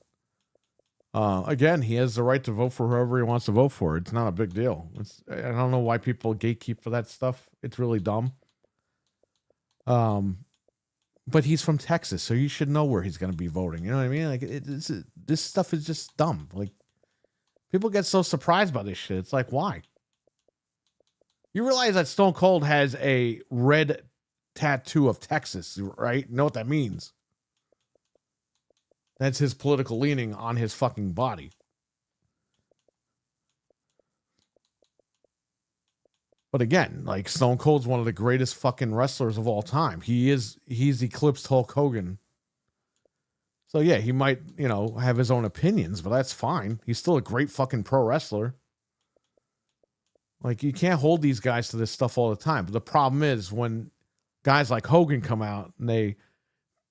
Again, he has the right to vote for whoever he wants to vote for. It's not a big deal. I don't know why people gatekeep for that stuff. It's really dumb. But he's from Texas, so you should know where he's going to be voting. You know what I mean? Like, this stuff is just dumb. Like, people get so surprised by this shit. It's like, why? You realize that Stone Cold has a red tattoo of Texas, right? You know what that means? That's his political leaning on his fucking body. But again, like, Stone Cold's one of the greatest fucking wrestlers of all time. He's eclipsed Hulk Hogan. So yeah, he might, have his own opinions, but that's fine. He's still a great fucking pro wrestler. Like, you can't hold these guys to this stuff all the time. But the problem is when guys like Hogan come out and they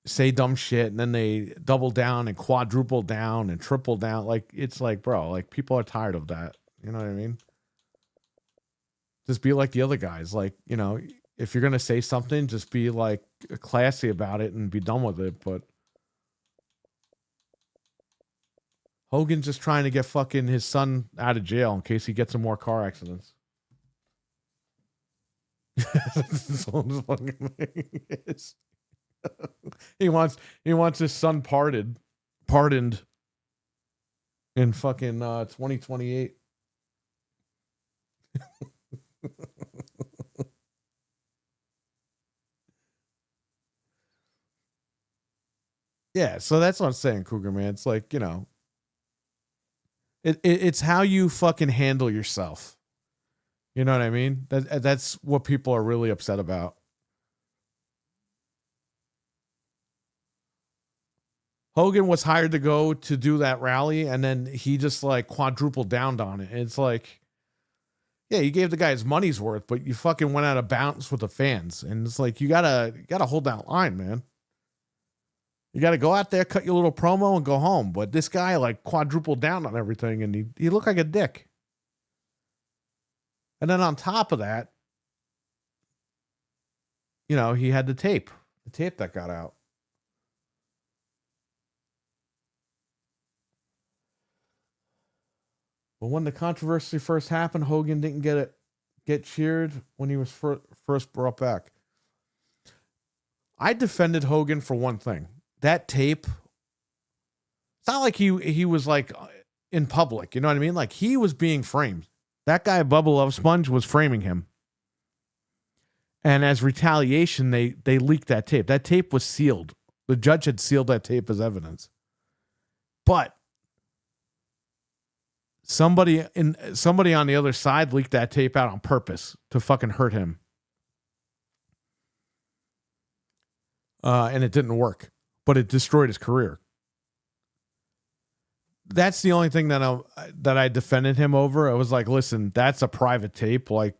say dumb shit and then they double down and quadruple down and triple down. Like, it's like, bro, like, people are tired of that. You know what I mean? Just be like the other guys. Like, if you're going to say something, just be like classy about it and be done with it. But Hogan's just trying to get fucking his son out of jail in case he gets in more car accidents. That's all this fucking thing is. He wants his son pardoned in fucking 2028. Yeah, so that's what I'm saying, Cougar Man. It's like, it's how you fucking handle yourself. You know what I mean? That's what people are really upset about. Hogan was hired to go to do that rally, and then he just like quadrupled down on it. And it's like, yeah, you gave the guy his money's worth, but you fucking went out of bounds with the fans. And it's like, you gotta hold that line, man. You gotta go out there, cut your little promo, and go home. But this guy like quadrupled down on everything, and he looked like a dick. And then on top of that, he had the tape that got out. But when the controversy first happened, Hogan didn't get cheered when he was first brought back. I defended Hogan for one thing. That tape, it's not like he was like in public, you know what I mean? Like, he was being framed. That guy, Bubba Love Sponge, was framing him. And as retaliation, they leaked that tape. That tape was sealed. The judge had sealed that tape as evidence. But somebody on the other side leaked that tape out on purpose to fucking hurt him. And it didn't work, but it destroyed his career. That's the only thing that I defended him over. I was like, listen, that's a private tape. Like,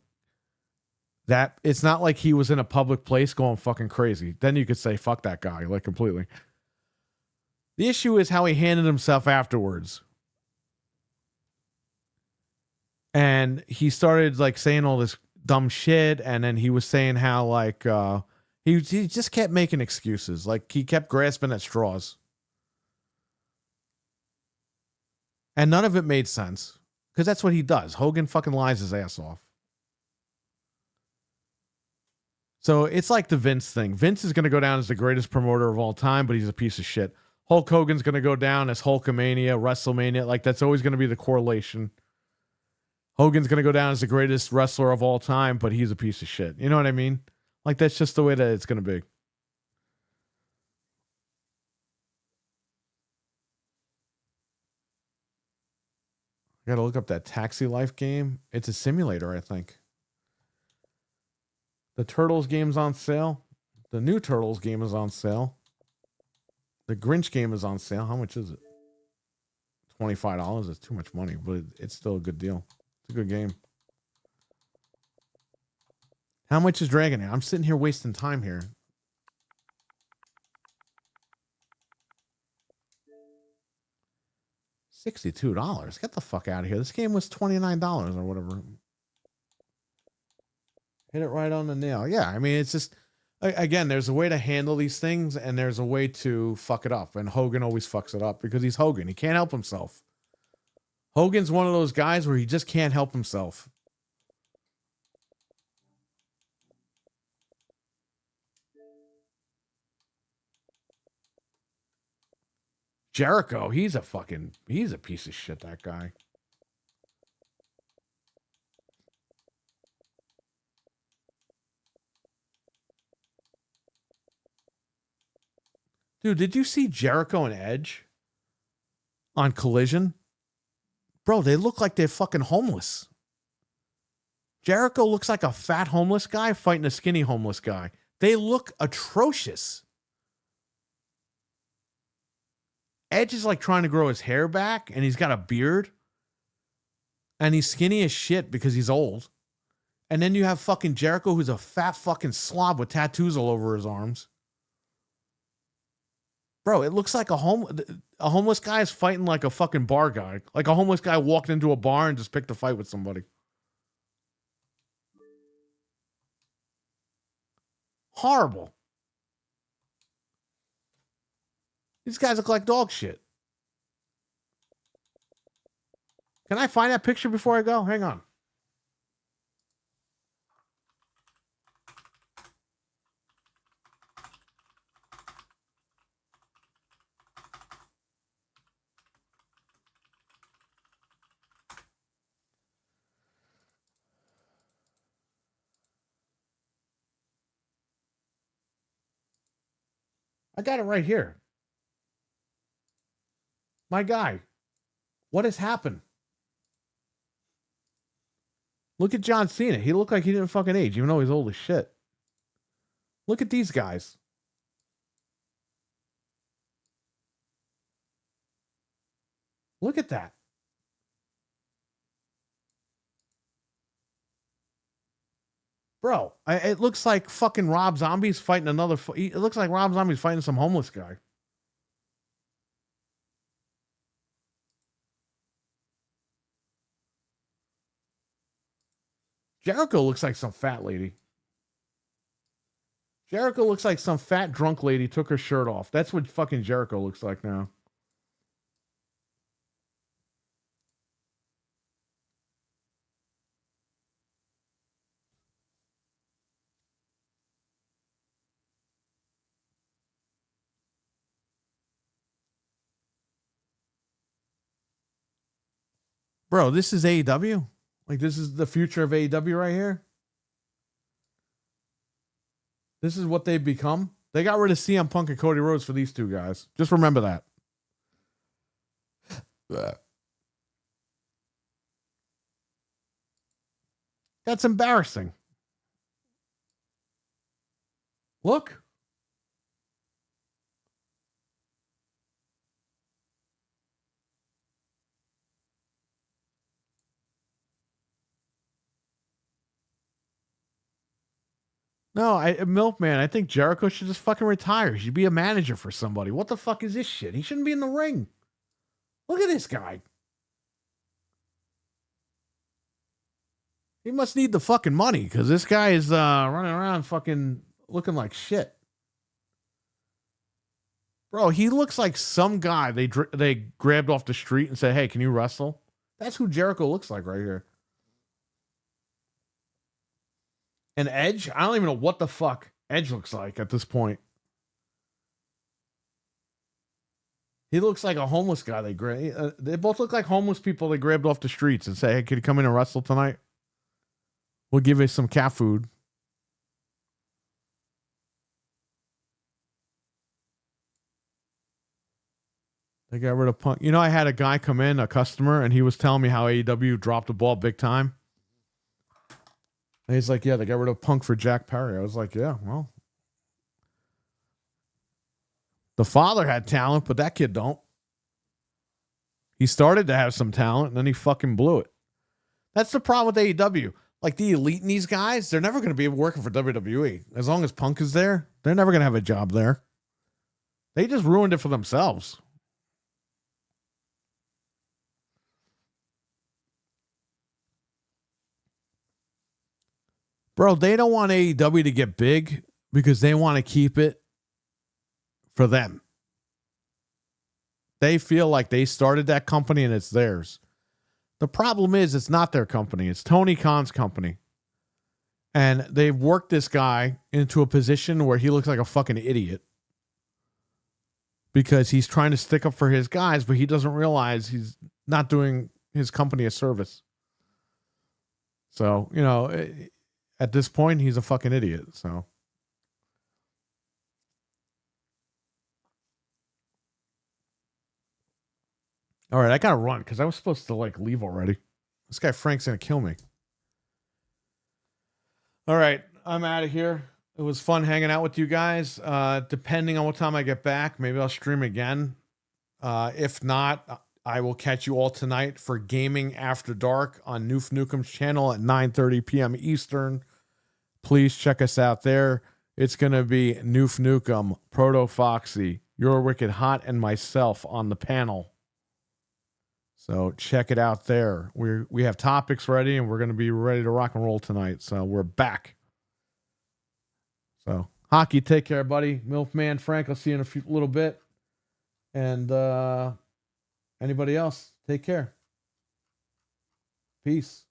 that, it's not like he was in a public place going fucking crazy. Then you could say, fuck that guy, like, completely. The issue is how he handled himself afterwards. And he started like saying all this dumb shit. And then he was saying how like, he just kept making excuses. Like, he kept grasping at straws. And none of it made sense. Because that's what he does. Hogan fucking lies his ass off. So it's like the Vince thing. Vince is going to go down as the greatest promoter of all time, but he's a piece of shit. Hulk Hogan's going to go down as Hulkamania, WrestleMania. Like, that's always going to be the correlation. Hogan's going to go down as the greatest wrestler of all time, but he's a piece of shit. You know what I mean? Like, that's just the way that it's going to be. I got to look up that Taxi Life game. It's a simulator, I think. The Turtles game's on sale. The new Turtles game is on sale. The Grinch game is on sale. How much is it? $25. It's too much money, but it's still a good deal. It's a good game. How much is Dragon? I'm sitting here wasting time here. $62. Get the fuck out of here. This game was $29 or whatever. Hit it right on the nail. Yeah, I mean, it's just, again, there's a way to handle these things and there's a way to fuck it up. And Hogan always fucks it up because he's Hogan. He can't help himself. Hogan's one of those guys where he just can't help himself. Jericho, he's a piece of shit, that guy. Dude, did you see Jericho and Edge on Collision? Bro, they look like they're fucking homeless. Jericho looks like a fat homeless guy fighting a skinny homeless guy. They look atrocious. Edge is like trying to grow his hair back, and he's got a beard. And he's skinny as shit because he's old. And then you have fucking Jericho, who's a fat fucking slob with tattoos all over his arms. Bro, it looks like a homeless guy is fighting like a fucking bar guy. Like a homeless guy walked into a bar and just picked a fight with somebody. Horrible. These guys look like dog shit. Can I find that picture before I go? Hang on. I got it right here. My guy. What has happened? Look at John Cena. He looked like he didn't fucking age, even though he's old as shit. Look at these guys. Look at that. Bro, it looks like fucking Rob Zombie's fighting another... It looks like Rob Zombie's fighting some homeless guy. Jericho looks like some fat lady. Jericho looks like some fat drunk lady took her shirt off. That's what fucking Jericho looks like now. Bro, this is AEW? Like, this is the future of AEW right here? This is what they've become? They got rid of CM Punk and Cody Rhodes for these two guys. Just remember that. That's embarrassing. Look. No, Milkman, I think Jericho should just fucking retire. He should be a manager for somebody. What the fuck is this shit? He shouldn't be in the ring. Look at this guy. He must need the fucking money because this guy is running around fucking looking like shit. Bro, he looks like some guy they grabbed off the street and said, hey, can you wrestle? That's who Jericho looks like right here. And Edge, I don't even know what the fuck Edge looks like at this point. He looks like a homeless guy they both look like homeless people they grabbed off the streets and say, hey, can you come in and wrestle tonight? We'll give you some cat food. They got rid of Punk. You know, I had a guy come in, a customer, and he was telling me how AEW dropped the ball big time. And he's like, yeah, they got rid of Punk for Jack Perry. I was like, yeah, well. The father had talent, but that kid don't. He started to have some talent, and then he fucking blew it. That's the problem with AEW. Like, the elite in these guys, they're never going to be working for WWE. As long as Punk is there, they're never going to have a job there. They just ruined it for themselves. Bro, they don't want AEW to get big because they want to keep it for them. They feel like they started that company and it's theirs. The problem is it's not their company. It's Tony Khan's company. And they've worked this guy into a position where he looks like a fucking idiot. Because he's trying to stick up for his guys, but he doesn't realize he's not doing his company a service. So, you know, at this point, he's a fucking idiot. So. All right, I gotta run because I was supposed to like leave already. This guy Frank's gonna kill me. All right, I'm out of here. It was fun hanging out with you guys. Depending on what time I get back, maybe I'll stream again. If not, I will catch you all tonight for Gaming After Dark on Noof Nukem's channel at 9:30 p.m. Eastern. Please check us out there. It's gonna be Noof Nukem, Proto Foxy, Your Wicked Hot, and myself on the panel. So check it out there. We have topics ready, and we're going to be ready to rock and roll tonight. So we're back. So Hockey, take care, buddy. Milfman, Frank, I'll see you in a little bit. And anybody else, take care. Peace.